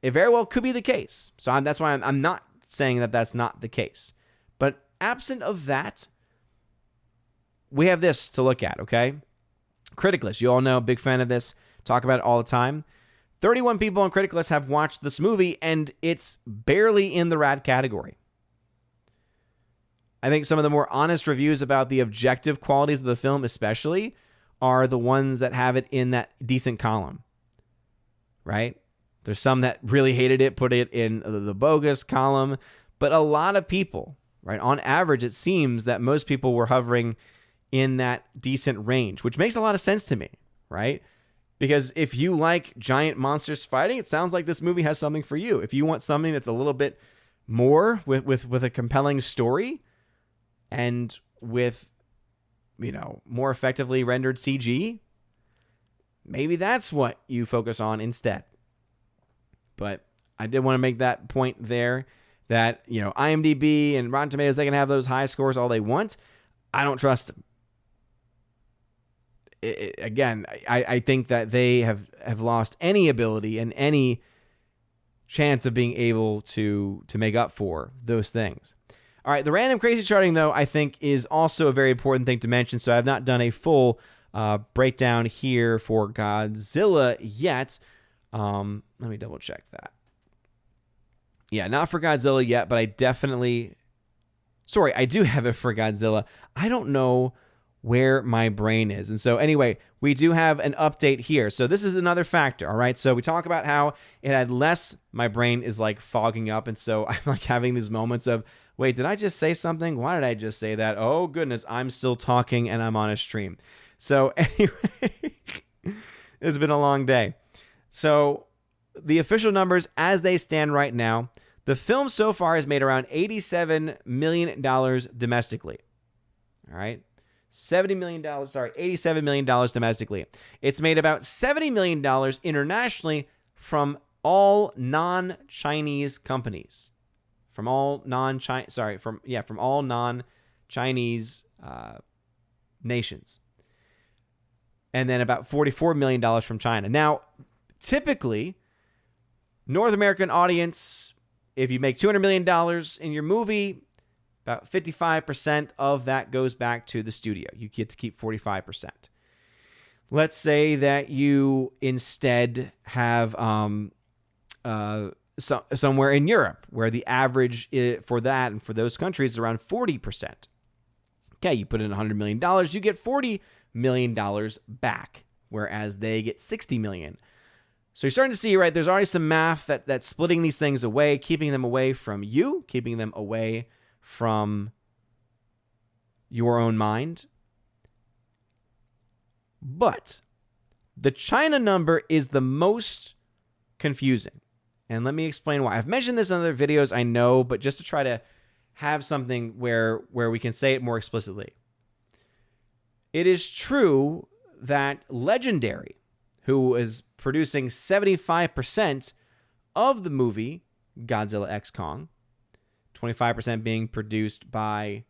It very well could be the case. So that's why I'm not saying that that's not the case. But absent of that, we have this to look at, okay? Critic List. You all know, big fan of this. Talk about it all the time. 31 people on Critic List have watched this movie, and it's barely in the rad category. I think some of the more honest reviews about the objective qualities of the film especially are the ones that have it in that decent column, right? There's some that really hated it, put it in the bogus column, but a lot of people, right? On average, it seems that most people were hovering in that decent range, which makes a lot of sense to me, right? Because if you like giant monsters fighting, it sounds like this movie has something for you. If you want something that's a little bit more with a compelling story and with, more effectively rendered CG, maybe that's what you focus on instead. But I did want to make that point there that, IMDb and Rotten Tomatoes, they can have those high scores all they want. I don't trust them. Again, I think that they have lost any ability and any chance of being able to make up for those things. All right, the random crazy charting, though, I think is also a very important thing to mention. So I've not done a full breakdown here for Godzilla yet. Let me double check that. Yeah, not for Godzilla yet, but I do have it for Godzilla. I don't know where my brain is. And so anyway, we do have an update here. So this is another factor, all right? So we talk about how it had less, my brain is like fogging up. And so I'm like having these moments of, wait, did I just say something? Why did I just say that? Oh, goodness, I'm still talking and I'm on a stream. So anyway, it's been a long day. So the official numbers as they stand right now, the film so far has made around $87 million domestically. All right? $87 million domestically. It's made about $70 million internationally from all non-Chinese companies. From all non-Chinese nations. And then about $44 million from China. Now, typically, North American audience, if you make $200 million in your movie, about 55% of that goes back to the studio. You get to keep 45%. Let's say that you instead have somewhere in Europe where the average for that and for those countries is around 40%. Okay, you put in $100 million, you get $40 million back, whereas they get $60 million. So you're starting to see, right, there's already some math that's splitting these things away, keeping them away from you, keeping them away from your own mind. But the China number is the most confusing. And let me explain why. I've mentioned this in other videos, I know, but just to try to have something where we can say it more explicitly. It is true that Legendary, who is producing 75% of the movie Godzilla x Kong, 25% being produced by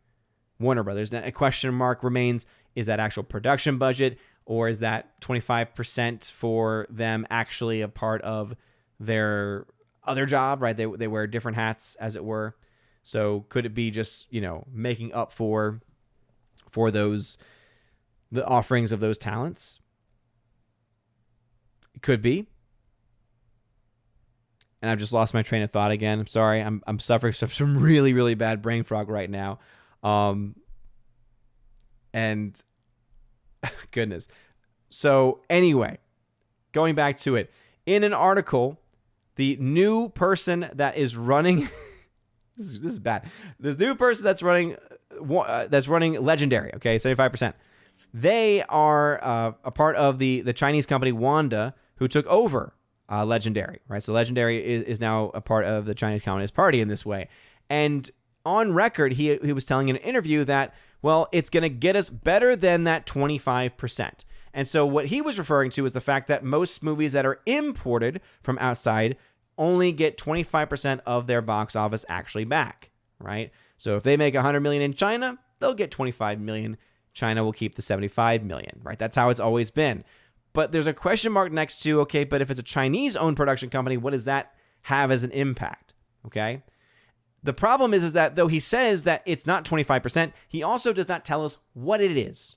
Warner Brothers. Now, a question mark remains, is that actual production budget, or is that 25% for them actually a part of their other job, right? They wear different hats, as it were. So could it be just, making up for the offerings of those talents? It could be. And I've just lost my train of thought again. I'm sorry. I'm suffering from some really, really bad brain fog right now. And goodness. So anyway, going back to it. In an article, the new person that is running this is bad. This new person that's running Legendary, okay, 75%. They are a part of the Chinese company Wanda, who took over Legendary, right? So Legendary is now a part of the Chinese Communist Party in this way. And on record, he was telling in an interview that, well, it's going to get us better than that 25%. And so what he was referring to is the fact that most movies that are imported from outside only get 25% of their box office actually back, right? So if they make 100 million in China, they'll get 25 million. China will keep the 75 million, right? That's how it's always been. But there's a question mark next to, okay, but if it's a Chinese-owned production company, what does that have as an impact, okay? The problem is that though he says that it's not 25%, he also does not tell us what it is.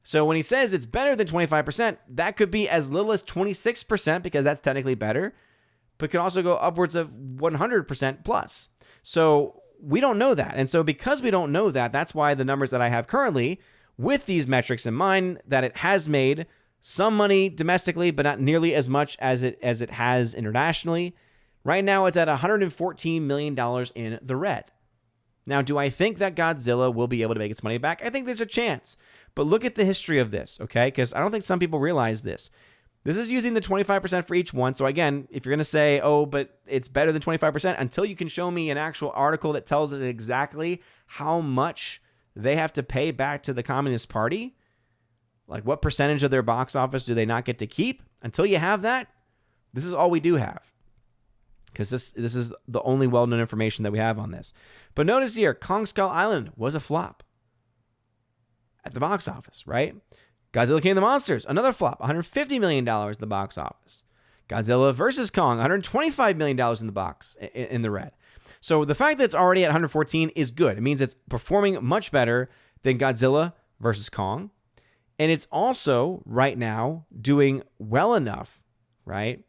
So when he says it's better than 25%, that could be as little as 26% because that's technically better, but could also go upwards of 100% plus. So we don't know that. And so because we don't know that, that's why the numbers that I have currently with these metrics in mind, that it has made some money domestically, but not nearly as much as it has internationally. Right now, it's at $114 million in the red. Now, do I think that Godzilla will be able to make its money back? I think there's a chance. But look at the history of this, okay? Because I don't think some people realize this. This is using the 25% for each one. So again, if you're going to say, oh, but it's better than 25%, until you can show me an actual article that tells us exactly how much they have to pay back to the Communist Party, like what percentage of their box office do they not get to keep? Until you have that, this is all we do have. Because this is the only well-known information that we have on this. But notice here, Kong Skull Island was a flop at the box office, right? Godzilla King of the Monsters, another flop, $150 million in the box office. Godzilla vs. Kong, $125 million in the box, in the red. So the fact that it's already at 114 is good. It means it's performing much better than Godzilla vs. Kong. And it's also, right now, doing well enough, right?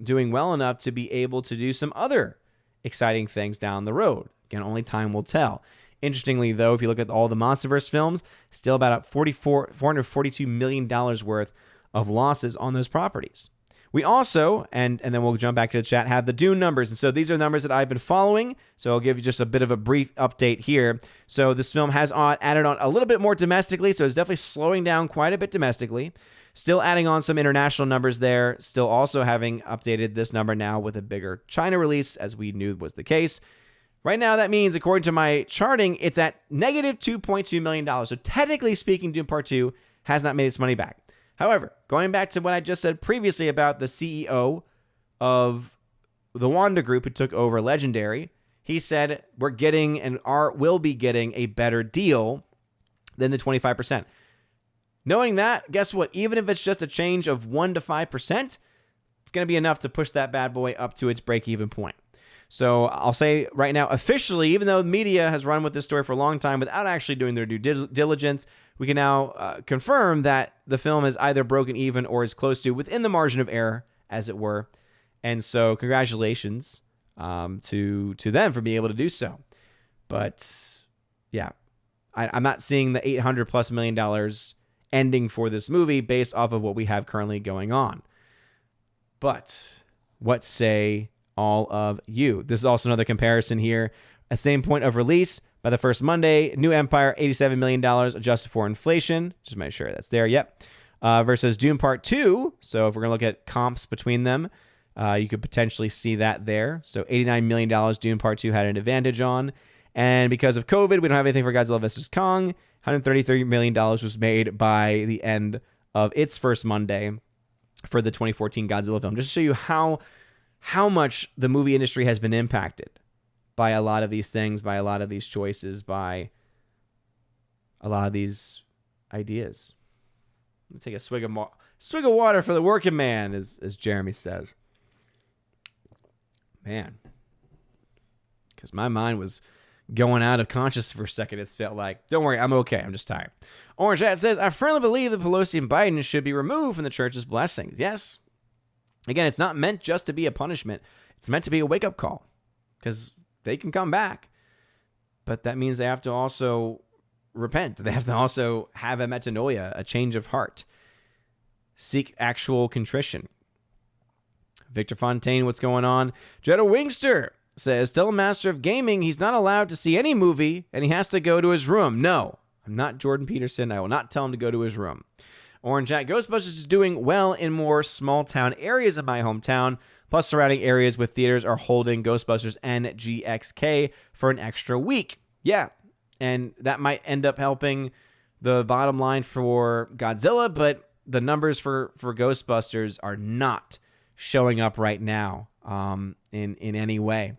Doing well enough to be able to do some other exciting things down the road. Again, only time will tell. Interestingly, though, if you look at all the MonsterVerse films, still about $442 million worth of losses on those properties. We also, and then we'll jump back to the chat, have the Dune numbers. And so these are numbers that I've been following. So I'll give you just a bit of a brief update here. So this film has added on a little bit more domestically. So it's definitely slowing down quite a bit domestically. Still adding on some international numbers there. Still also having updated this number now with a bigger China release, as we knew was the case. Right now, that means, according to my charting, it's at negative $2.2 million. So technically speaking, Dune Part 2 has not made its money back. However, going back to what I just said previously about the CEO of the Wanda Group who took over Legendary, he said we're getting and will be getting a better deal than the 25%. Knowing that, guess what? Even if it's just a change of 1 to 5%, it's going to be enough to push that bad boy up to its break-even point. So I'll say right now, officially, even though the media has run with this story for a long time without actually doing their due diligence, we can now confirm that the film is either broken even or is close to within the margin of error, as it were. And so congratulations to them for being able to do so. But yeah, I'm not seeing the $800+ million ending for this movie based off of what we have currently going on. But what say all of you? This is also another comparison here. At the same point of release, by the first Monday, New Empire, $87 million adjusted for inflation. Just make sure that's there. Yep. Versus Dune Part 2. So if we're going to look at comps between them, you could potentially see that there. So $89 million Dune Part 2 had an advantage on. And because of COVID, we don't have anything for Godzilla vs. Kong. $133 million was made by the end of its first Monday for the 2014 Godzilla film. Just to show you how much the movie industry has been impacted by a lot of these things, by a lot of these choices, by a lot of these ideas. Let me take a swig of water for the working man, as Jeremy says. Man, because my mind was going out of conscious for a second. It's felt like, don't worry, I'm okay. I'm just tired. Orange Hat says, I firmly believe that Pelosi and Biden should be removed from the church's blessings. Yes. Again, it's not meant just to be a punishment. It's meant to be a wake-up call because they can come back. But that means they have to also repent. They have to also have a metanoia, a change of heart. Seek actual contrition. Victor Fontaine, what's going on? Jetta Wingster says, tell a master of gaming he's not allowed to see any movie and he has to go to his room. No, I'm not Jordan Peterson. I will not tell him to go to his room. Orange Jack, Ghostbusters is doing well in more small town areas of my hometown. Plus, surrounding areas with theaters are holding Ghostbusters and GXK for an extra week. Yeah, and that might end up helping the bottom line for Godzilla, but the numbers for Ghostbusters are not showing up right now in any way.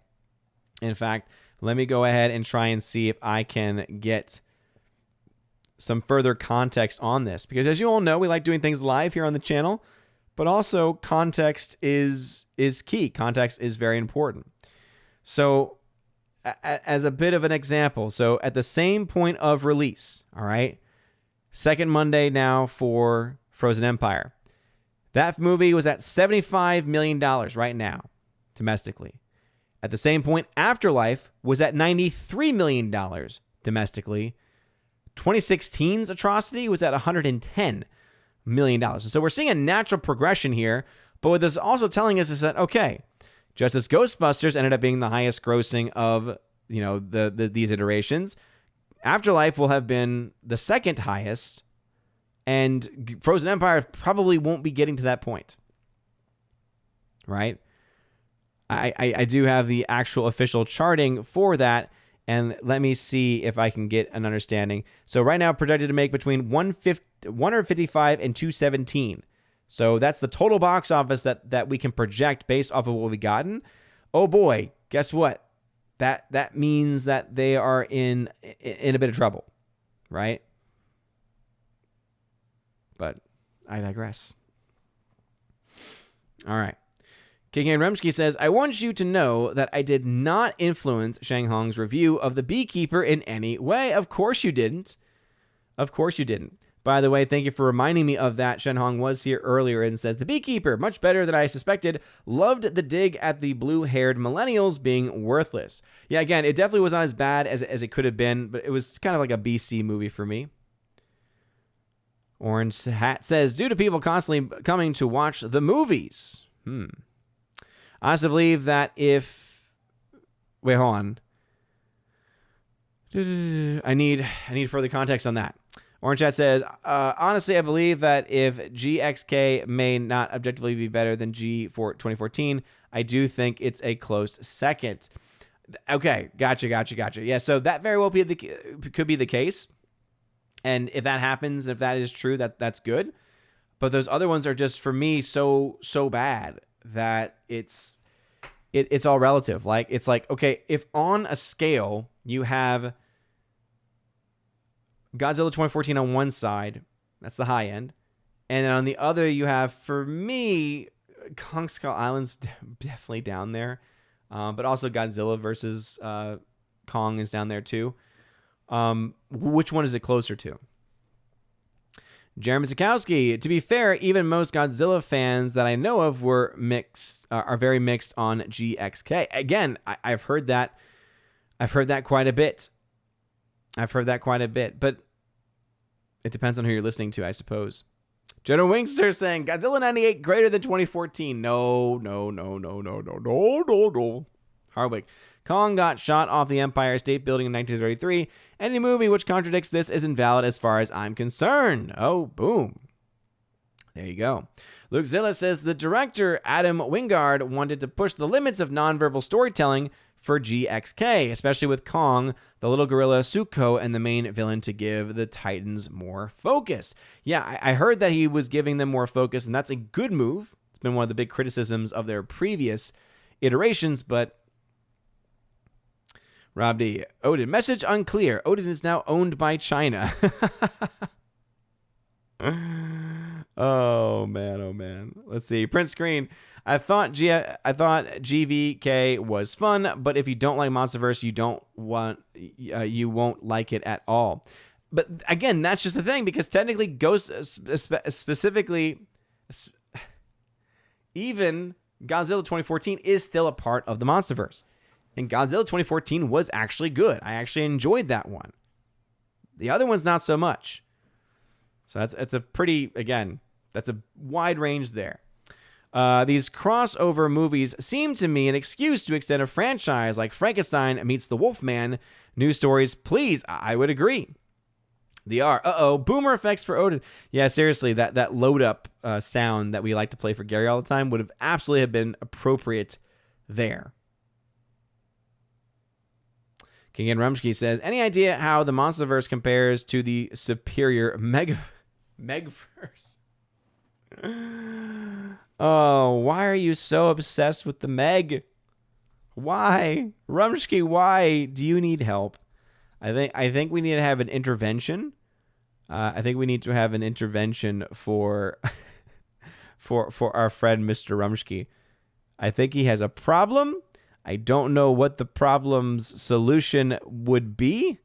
In fact, let me go ahead and try and see if I can get some further context on this, because as you all know, we like doing things live here on the channel, but also context is key. Context is very important. So as a bit of an example, so at the same point of release, all right, second Monday now for Frozen Empire, that movie was at $75 million right now domestically. At the same point, Afterlife was at $93 million domestically. 2016's Atrocity was at $110 million. So we're seeing a natural progression here, but what this is also telling us is that, okay, just as Ghostbusters ended up being the highest grossing of, these iterations, Afterlife will have been the second highest, and Frozen Empire probably won't be getting to that point, right? I do have the actual official charting for that, and let me see if I can get an understanding. So right now, projected to make between 155 and 217. So that's the total box office that we can project based off of what we've gotten. Oh boy, guess what? That means that they are in a bit of trouble, right? But I digress. All right. King and Remsky says, I want you to know that I did not influence Shang Hong's review of The Beekeeper in any way. Of course you didn't. Of course you didn't. By the way, thank you for reminding me of that. Shen Hong was here earlier and says, The Beekeeper, much better than I suspected. Loved the dig at the blue-haired millennials being worthless. Yeah, again, it definitely was not as bad as it could have been, but it was kind of like a BC movie for me. Orange Hat says, due to people constantly coming to watch the movies. I also believe that if... Wait, hold on. I need further context on that. Orange Chat says, honestly, I believe that if GXK may not objectively be better than G for 2014, I do think it's a close second. Okay, gotcha. Yeah, so that very well could be the case. And if that happens, if that is true, that's good. But those other ones are just, for me, so bad that it's all relative. Like, it's like, okay, if on a scale you have Godzilla 2014 on one side, that's the high end, and then on the other you have, for me, Kong Skull Island's definitely down there, but also Godzilla versus Kong is down there too. Which one is it closer to? Jeremy Sikowski, to be fair, even most Godzilla fans that I know of are very mixed on GXK. Again, I've heard that quite a bit. But it depends on who you're listening to, I suppose. Jenna Wingster saying, Godzilla 98 greater than 2014. No. Hardwick. Kong got shot off the Empire State Building in 1933. Any movie which contradicts this is invalid as far as I'm concerned. Oh, boom. There you go. Luke Zilla says the director, Adam Wingard, wanted to push the limits of nonverbal storytelling for GXK, especially with Kong, the little gorilla Suko, and the main villain to give the Titans more focus. Yeah, I heard that he was giving them more focus, and that's a good move. It's been one of the big criticisms of their previous iterations, but Rob D. Odin. Message unclear. Odin is now owned by China. Oh man, oh man. Let's see. Print screen. I thought GVK was fun, but if you don't like MonsterVerse, you won't like it at all. But again, that's just the thing, because technically Ghost specifically, even Godzilla 2014 is still a part of the MonsterVerse. And Godzilla 2014 was actually good. I actually enjoyed that one. The other one's not so much. So that's a pretty, again, that's a wide range there. These crossover movies seem to me an excuse to extend a franchise like Frankenstein meets the Wolfman. News stories, please. I would agree. The R. Boomer effects for Odin. Yeah, seriously, that load up sound that we like to play for Gary all the time would have absolutely have been appropriate there. King and Rumsky says, any idea how the MonsterVerse compares to the superior Megverse? Oh, why are you so obsessed with the Meg? Why? Rumsky, why do you need help? I think we need to have an intervention. I think we need to have an intervention for for our friend Mr. Rumsky. I think he has a problem. I don't know what the problem's solution would be,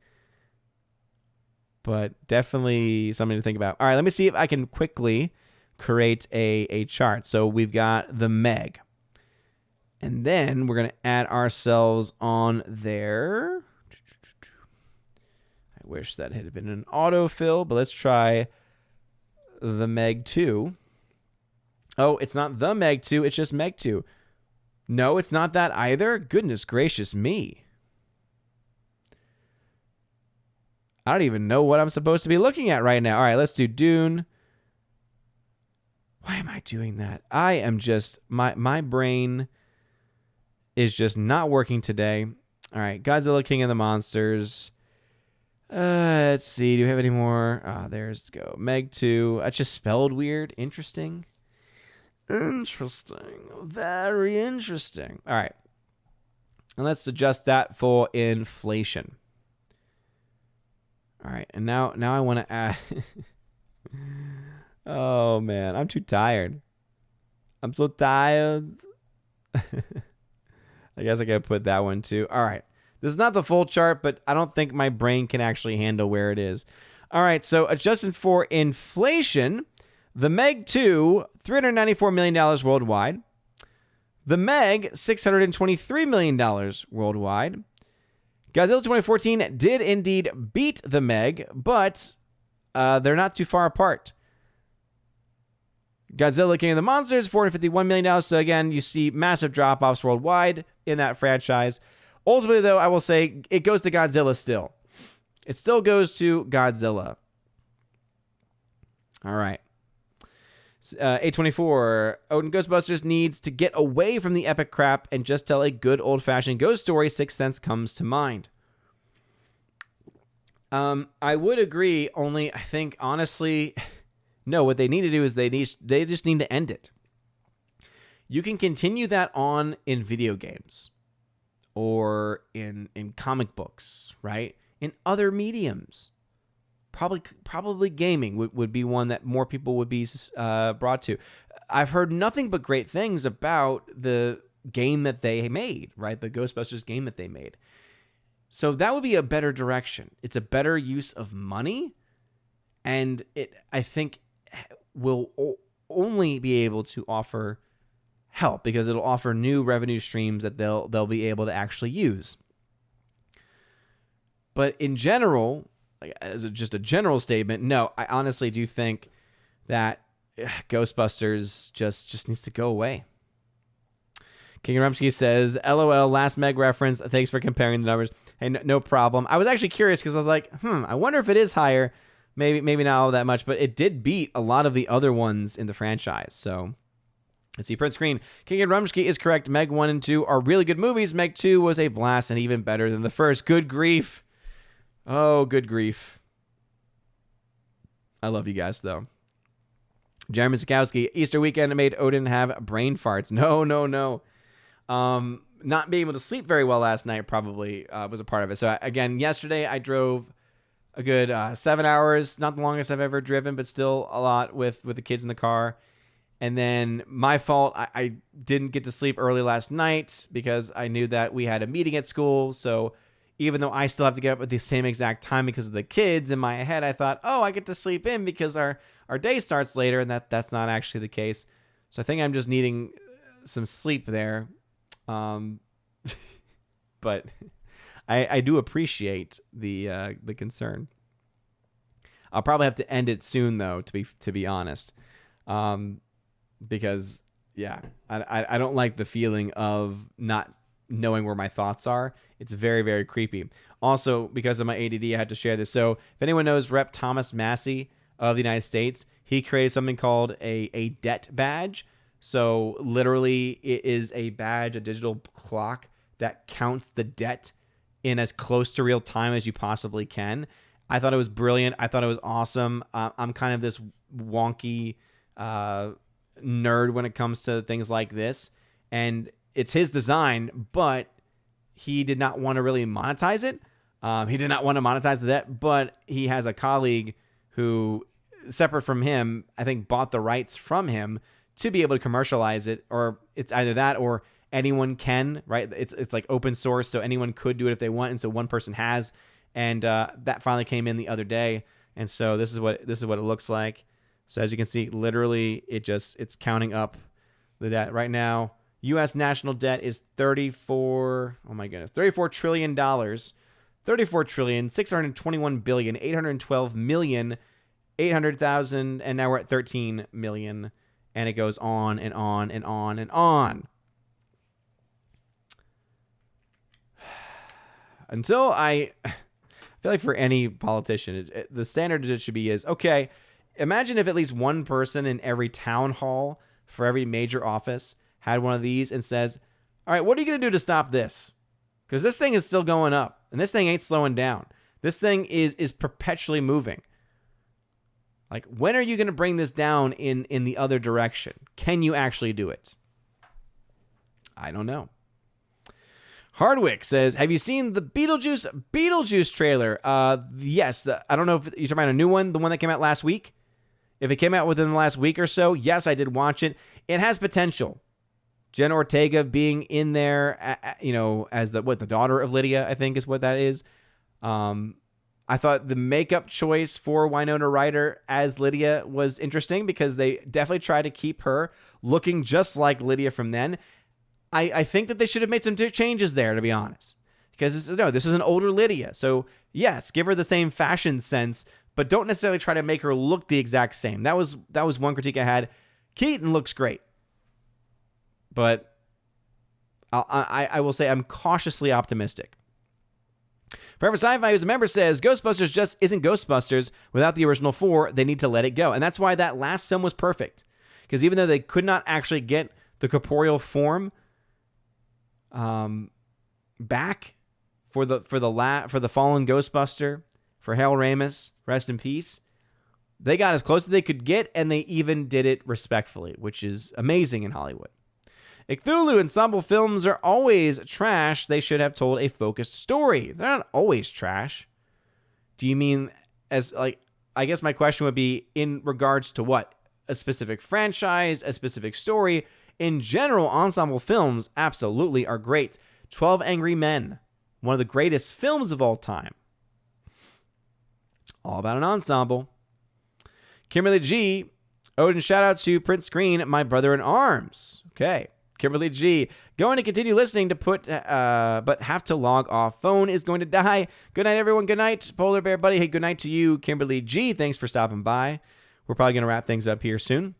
but definitely something to think about. All right, let me see if I can quickly create a chart. So we've got the Meg. And then we're going to add ourselves on there. I wish that had been an autofill, but let's try the Meg 2. Oh, it's not the Meg 2, it's just Meg 2. No, it's not that either. Goodness gracious me. I don't even know what I'm supposed to be looking at right now. All right, let's do Dune. Why am I doing that? I am just, my brain is just not working today. All right, Godzilla, King of the Monsters. Let's see, do we have any more? There's go. Meg 2. That's just spelled weird. Interesting. Interesting. Very interesting. All right. And let's adjust that for inflation. All right. And now I want to add... Oh, man. I'm too tired. I'm so tired. I guess I got to put that one too. All right. This is not the full chart, but I don't think my brain can actually handle where it is. All right. So adjusted for inflation... The Meg 2, $394 million worldwide. The Meg, $623 million worldwide. Godzilla 2014 did indeed beat the Meg, but they're not too far apart. Godzilla King of the Monsters, $451 million. So again, you see massive drop-offs worldwide in that franchise. Ultimately, though, I will say it goes to Godzilla still. It still goes to Godzilla. All right. A24, Odin Ghostbusters needs to get away from the epic crap and just tell a good old-fashioned ghost story. Sixth Sense comes to mind. I would agree, only I think, honestly, no, what they need to do is they just need to end it. You can continue that on in video games or in comic books, right? In other mediums. Probably gaming would be one that more people would be brought to. I've heard nothing but great things about the game that they made, right? The Ghostbusters game that they made. So that would be a better direction. It's a better use of money, and it, I think, will only be able to offer help because it'll offer new revenue streams that they'll be able to actually use. But in general, like as just a general statement, no, I honestly do think that Ghostbusters just needs to go away. King Rumsky says, LOL, last Meg reference. Thanks for comparing the numbers. Hey, no problem. I was actually curious because I was like, I wonder if it is higher. Maybe not all that much, but it did beat a lot of the other ones in the franchise. So let's see. Print screen. King Rumsky is correct. Meg 1 and 2 are really good movies. Meg 2 was a blast and even better than the first. Good grief. Oh, good grief. I love you guys, though. Jeremy Sikowski, Easter weekend made Odin have brain farts. No. Not being able to sleep very well last night probably was a part of it. So, again, yesterday I drove a good 7 hours. Not the longest I've ever driven, but still a lot with the kids in the car. And then my fault, I didn't get to sleep early last night because I knew that we had a meeting at school. So even though I still have to get up at the same exact time because of the kids, in my head I thought, oh, I get to sleep in because our day starts later, and that's not actually the case. So I think I'm just needing some sleep there. But I do appreciate the concern. I'll probably have to end it soon, though, to be honest. Because yeah, I don't like the feeling of not knowing where my thoughts are. It's very, very creepy. Also, because of my ADD, I had to share this. So if anyone knows Rep. Thomas Massey of the United States, he created something called a debt badge. So literally it is a badge, a digital clock that counts the debt in as close to real time as you possibly can. I thought it was brilliant. I thought it was awesome. I'm kind of this wonky nerd when it comes to things like this, and it's his design, but he did not want to really monetize it. He did not want to monetize the debt, but he has a colleague who, separate from him, I think bought the rights from him to be able to commercialize it, or it's either that or anyone can, right? It's like open source, so anyone could do it if they want, and so one person has, and that finally came in the other day, and so this is what it looks like. So as you can see, literally it's counting up the debt right now. U.S. national debt is $34 trillion, $34,621,812,800,000, and now we're at 13 million, and it goes on and on and on and on. Until I feel like for any politician, the standard it should be is, okay, imagine if at least one person in every town hall for every major office had one of these and says, all right, what are you going to do to stop this? Because this thing is still going up, and this thing ain't slowing down. This thing is perpetually moving. Like, when are you going to bring this down in the other direction? Can you actually do it? I don't know. Hardwick says, have you seen the Beetlejuice trailer? Yes. I don't know if you're talking about a new one, the one that came out last week. If it came out within the last week or so, yes, I did watch it. It has potential. Jenna Ortega being in there, as the daughter of Lydia, I think is what that is. I thought the makeup choice for Winona Ryder as Lydia was interesting because they definitely tried to keep her looking just like Lydia from then. I think that they should have made some changes there, to be honest. Because this is an older Lydia. So, yes, give her the same fashion sense, but don't necessarily try to make her look the exact same. That was one critique I had. Keaton looks great. But I will say I'm cautiously optimistic. Forever Sci-Fi, who's a member, says, Ghostbusters just isn't Ghostbusters without the original four. They need to let it go. And that's why that last film was perfect. Because even though they could not actually get the corporeal form back for the fallen Ghostbuster, for Harold Ramis, rest in peace, they got as close as they could get, and they even did it respectfully, which is amazing in Hollywood. Cthulhu ensemble films are always trash. They should have told a focused story. They're not always trash. Do you mean I guess my question would be in regards to what? A specific franchise, a specific story? In general, ensemble films absolutely are great. 12 Angry Men, one of the greatest films of all time. All about an ensemble. Kimberly G. Odin, shout out to Prince Green, my brother in arms. Okay. Kimberly G. Going to continue listening but have to log off. Phone is going to die. Good night, everyone. Good night, Polar Bear Buddy. Hey, good night to you, Kimberly G. Thanks for stopping by. We're probably going to wrap things up here soon.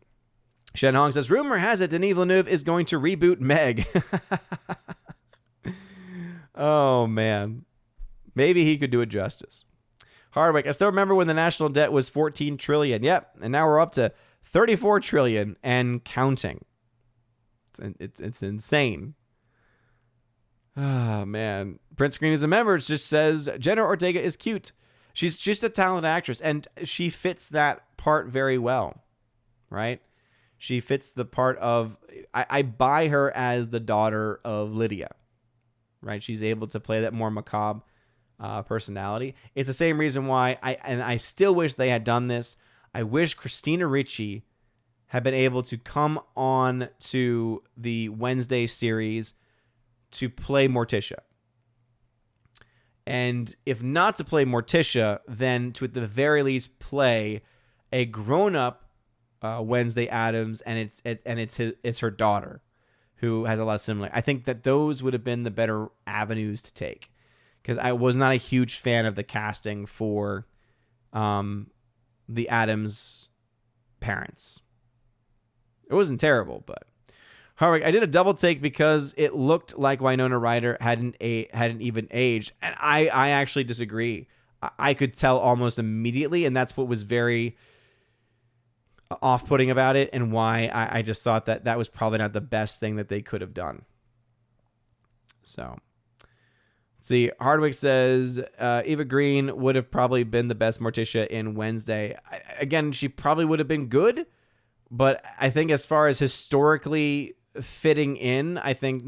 Shen Hong says, rumor has it Denis Villeneuve is going to reboot Meg. Oh, man. Maybe he could do it justice. Hardwick, I still remember when the national debt was $14 trillion. Yep, and now we're up to $34 trillion and counting. It's insane. Oh, man. Prince Green is a member. It just says, Jenna Ortega is cute. She's just a talented actress, and she fits that part very well, right? She fits the part of, I buy her as the daughter of Lydia, right? She's able to play that more macabre personality. It's the same reason why I still wish they had done this. I wish Christina Ricci had been able to come on to the Wednesday series to play Morticia. And if not to play Morticia, then to at the very least play a grown-up Wednesday Addams, and it's her daughter, who has a lot of similar. I think that those would have been the better avenues to take, because I was not a huge fan of the casting for the Addams parents. It wasn't terrible, but Harwick, I did a double take because it looked like Winona Ryder hadn't even aged, and I actually disagree. I could tell almost immediately, and that's what was very off-putting about it, and why I just thought that was probably not the best thing that they could have done. So, let's see. Hardwick says Eva Green would have probably been the best Morticia in Wednesday. Again, she probably would have been good, but I think as far as historically fitting in, I think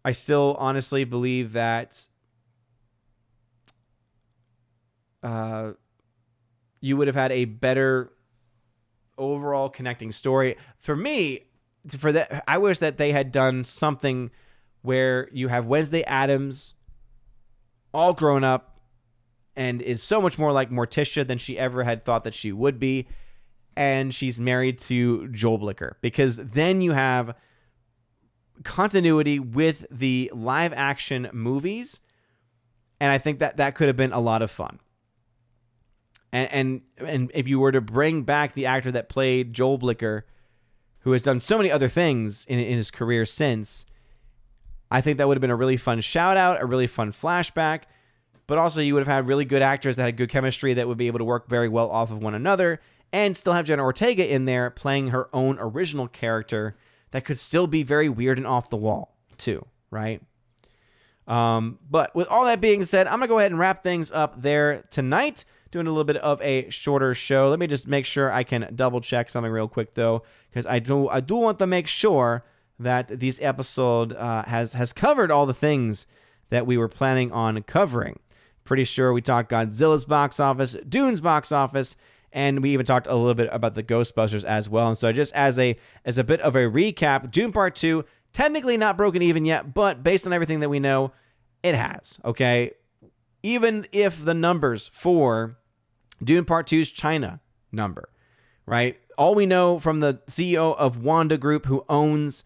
I still honestly believe that you would have had a better overall connecting story. For me, for that, I wish that they had done something where you have Wednesday Addams all grown up and is so much more like Morticia than she ever had thought that she would be, and she's married to Joel Blicker, because then you have continuity with the live action movies, and I think that could have been a lot of fun. And if you were to bring back the actor that played Joel Blicker, who has done so many other things in his career since, I think that would have been a really fun shout out, a really fun flashback. But also you would have had really good actors that had good chemistry that would be able to work very well off of one another, and still have Jenna Ortega in there playing her own original character that could still be very weird and off the wall too, right? But with all that being said, I'm going to go ahead and wrap things up there tonight, doing a little bit of a shorter show. Let me just make sure I can double check something real quick though, because I do want to make sure that this episode has covered all the things that we were planning on covering. Pretty sure we talked Godzilla's box office, Dune's box office, and we even talked a little bit about the Ghostbusters as well. And so just as a bit of a recap, Dune Part 2, technically not broken even yet, but based on everything that we know, it has, okay? Even if the numbers for Dune Part 2's China number, right? All we know from the CEO of Wanda Group, who owns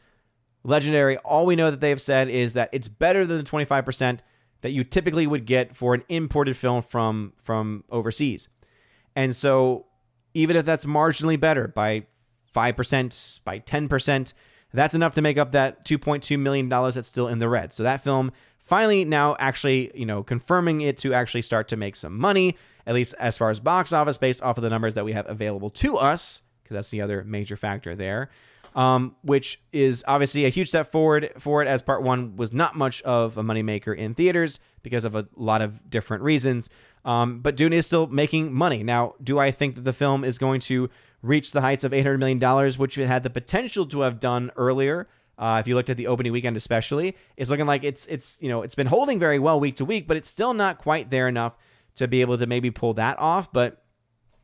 Legendary, all we know that they have said is that it's better than the 25% that you typically would get for an imported film from overseas. And so even if that's marginally better by 5%, by 10%, that's enough to make up that $2.2 million that's still in the red. So that film finally now actually, confirming it to actually start to make some money, at least as far as box office, based off of the numbers that we have available to us, because that's the other major factor there, which is obviously a huge step forward for it, as Part 1 was not much of a moneymaker in theaters because of a lot of different reasons. But Dune is still making money. Now, do I think that the film is going to reach the heights of $800 million, which it had the potential to have done earlier? If you looked at the opening weekend especially, it's looking like it's been holding very well week to week, but it's still not quite there enough to be able to maybe pull that off. But,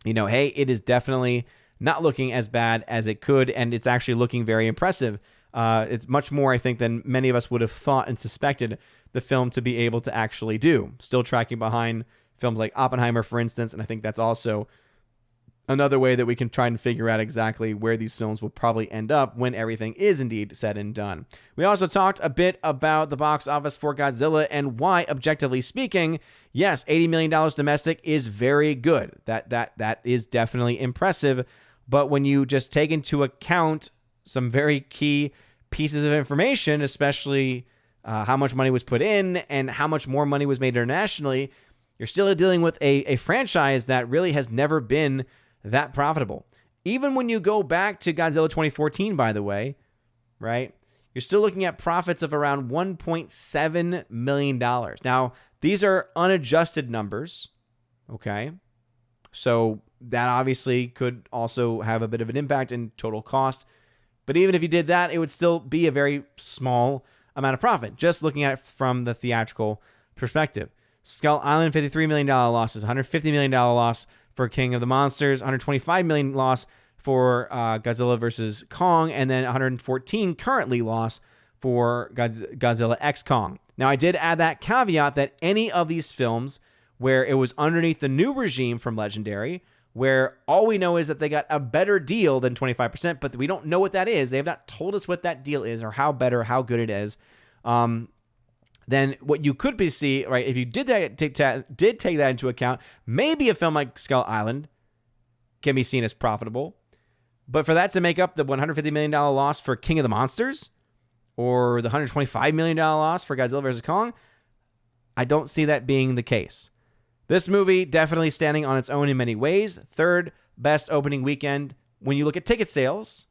hey, it is definitely not looking as bad as it could, and it's actually looking very impressive. It's much more, I think, than many of us would have thought and suspected the film to be able to actually do. Still tracking behind films like Oppenheimer, for instance, and I think that's also another way that we can try and figure out exactly where these films will probably end up when everything is indeed said and done. We also talked a bit about the box office for Godzilla and why, objectively speaking, yes, $80 million domestic is very good. That is definitely impressive. But when you just take into account some very key pieces of information, especially how much money was put in and how much more money was made internationally, you're still dealing with a franchise that really has never been that profitable. Even when you go back to Godzilla 2014, by the way, right, you're still looking at profits of around $1.7 million. Now, these are unadjusted numbers, okay? So that obviously could also have a bit of an impact in total cost. But even if you did that, it would still be a very small amount of profit, just looking at it from the theatrical perspective. Skull Island, $53 million losses, $150 million loss for King of the Monsters, $125 million loss for Godzilla versus Kong, and then $114 currently loss for Godzilla X Kong. Now, I did add that caveat that any of these films where it was underneath the new regime from Legendary, where all we know is that they got a better deal than 25%, but we don't know what that is. They have not told us what that deal is or how better, how good it is. Then what you could be see, right, if you did take that into account, maybe a film like Skull Island can be seen as profitable. But for that to make up the $150 million loss for King of the Monsters or the $125 million loss for Godzilla vs. Kong, I don't see that being the case. This movie definitely standing on its own in many ways. Third best opening weekend when you look at ticket sales.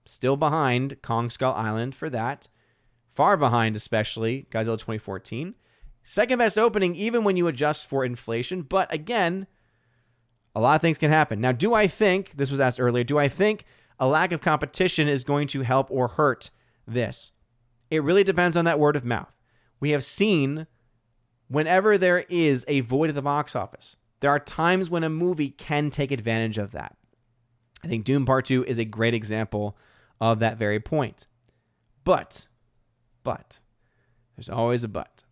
Still behind Kong Skull Island for that. Far behind, especially Godzilla 2014. Second best opening, even when you adjust for inflation. But again, a lot of things can happen. Now, do I think, this was asked earlier, do I think a lack of competition is going to help or hurt this? It really depends on that word of mouth. We have seen whenever there is a void at the box office, there are times when a movie can take advantage of that. I think Dune Part 2 is a great example of that very point. But, there's always a but.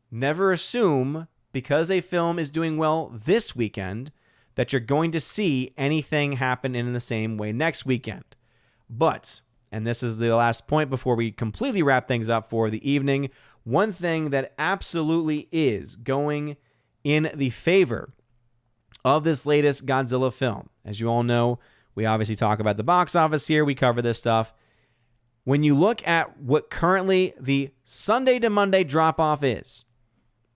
Never assume, because a film is doing well this weekend, that you're going to see anything happen in the same way next weekend. But, and this is the last point before we completely wrap things up for the evening, one thing that absolutely is going in the favor of this latest Godzilla film. As you all know, we obviously talk about the box office here. We cover this stuff. When you look at what currently the Sunday to Monday drop-off is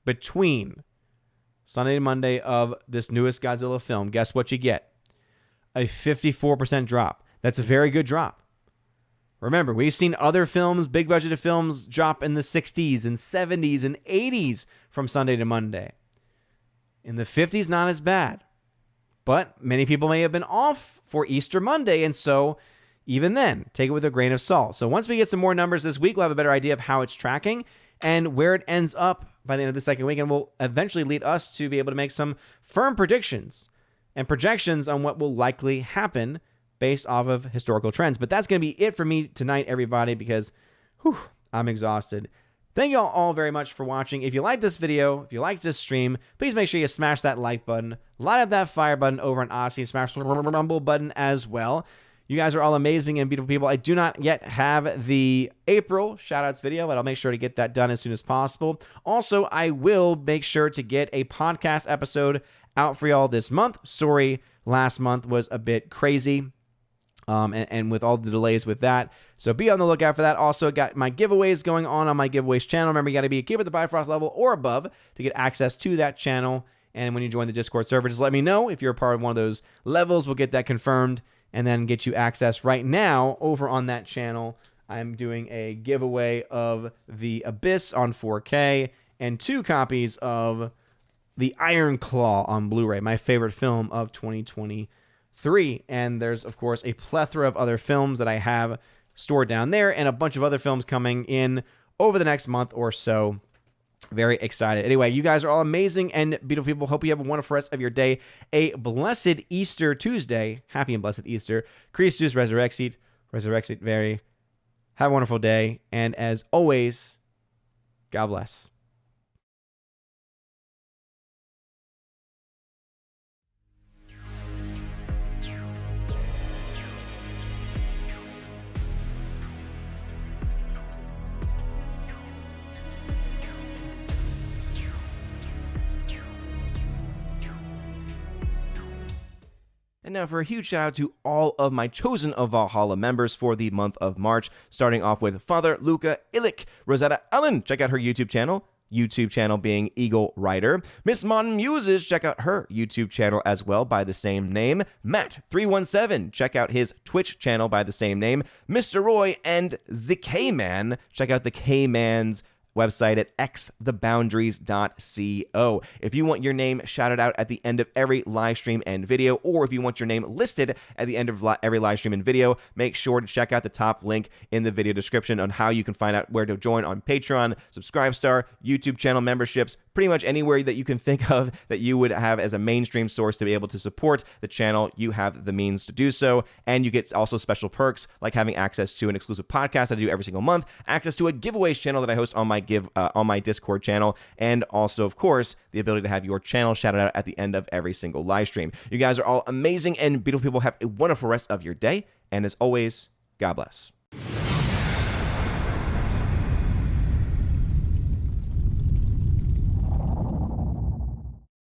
between Sunday to Monday of this newest Godzilla film, guess what you get? A 54% drop. That's a very good drop. Remember, we've seen other films, big budgeted films, drop in the 60s and 70s and 80s from Sunday to Monday. In the 50s, not as bad. But many people may have been off for Easter Monday, and so even then, take it with a grain of salt. So once we get some more numbers this week, we'll have a better idea of how it's tracking and where it ends up by the end of the second weekend will eventually lead us to be able to make some firm predictions and projections on what will likely happen based off of historical trends. But that's going to be it for me tonight, everybody, because I'm exhausted. Thank you all very much for watching. If you like this video, if you like this stream, please make sure you smash that like button, light up that fire button over on Odyssey, smash the rumble button as well. You guys are all amazing and beautiful people. I do not yet have the April shoutouts video, but I'll make sure to get that done as soon as possible. Also, I will make sure to get a podcast episode out for y'all this month. Sorry, last month was a bit crazy. And with all the delays with that. So be on the lookout for that. Also, got my giveaways going on my giveaways channel. Remember, you got to be a Keeper of the Bifrost level or above to get access to that channel. And when you join the Discord server, just let me know if you're a part of one of those levels. We'll get that confirmed and then get you access right now over on that channel. I'm doing a giveaway of The Abyss on 4K and 2 copies of The Iron Claw on Blu-ray, my favorite film of 2023. And there's, of course, a plethora of other films that I have stored down there and a bunch of other films coming in over the next month or so. Very excited. Anyway, you guys are all amazing and beautiful people. Hope you have a wonderful rest of your day. A blessed Easter Tuesday. Happy and blessed Easter. Christus resurrexit. Resurrexit veri. Have a wonderful day. And as always, God bless. And now for a huge shout out to all of my Chosen of Valhalla members for the month of March, starting off with Father Luca Illich, Rosetta Allen, check out her YouTube channel being Eagle Rider. Miss Mon Muses, check out her YouTube channel as well by the same name. Matt317, check out his Twitch channel by the same name. Mr. Roy and the K-Man, check out the K-Man's website at xtheboundaries.co. If you want your name shouted out at the end of every live stream and video, or if you want your name listed at the end of every live stream and video, make sure to check out the top link in the video description on how you can find out where to join on Patreon, Subscribestar, YouTube channel memberships, pretty much anywhere that you can think of that you would have as a mainstream source to be able to support the channel. You have the means to do so, and you get also special perks like having access to an exclusive podcast that I do every single month, access to a giveaways channel that I host on my Discord channel, and also, of course, the ability to have your channel shouted out at the end of every single live stream. You guys are all amazing and beautiful people. Have a wonderful rest of your day, and as always, God bless.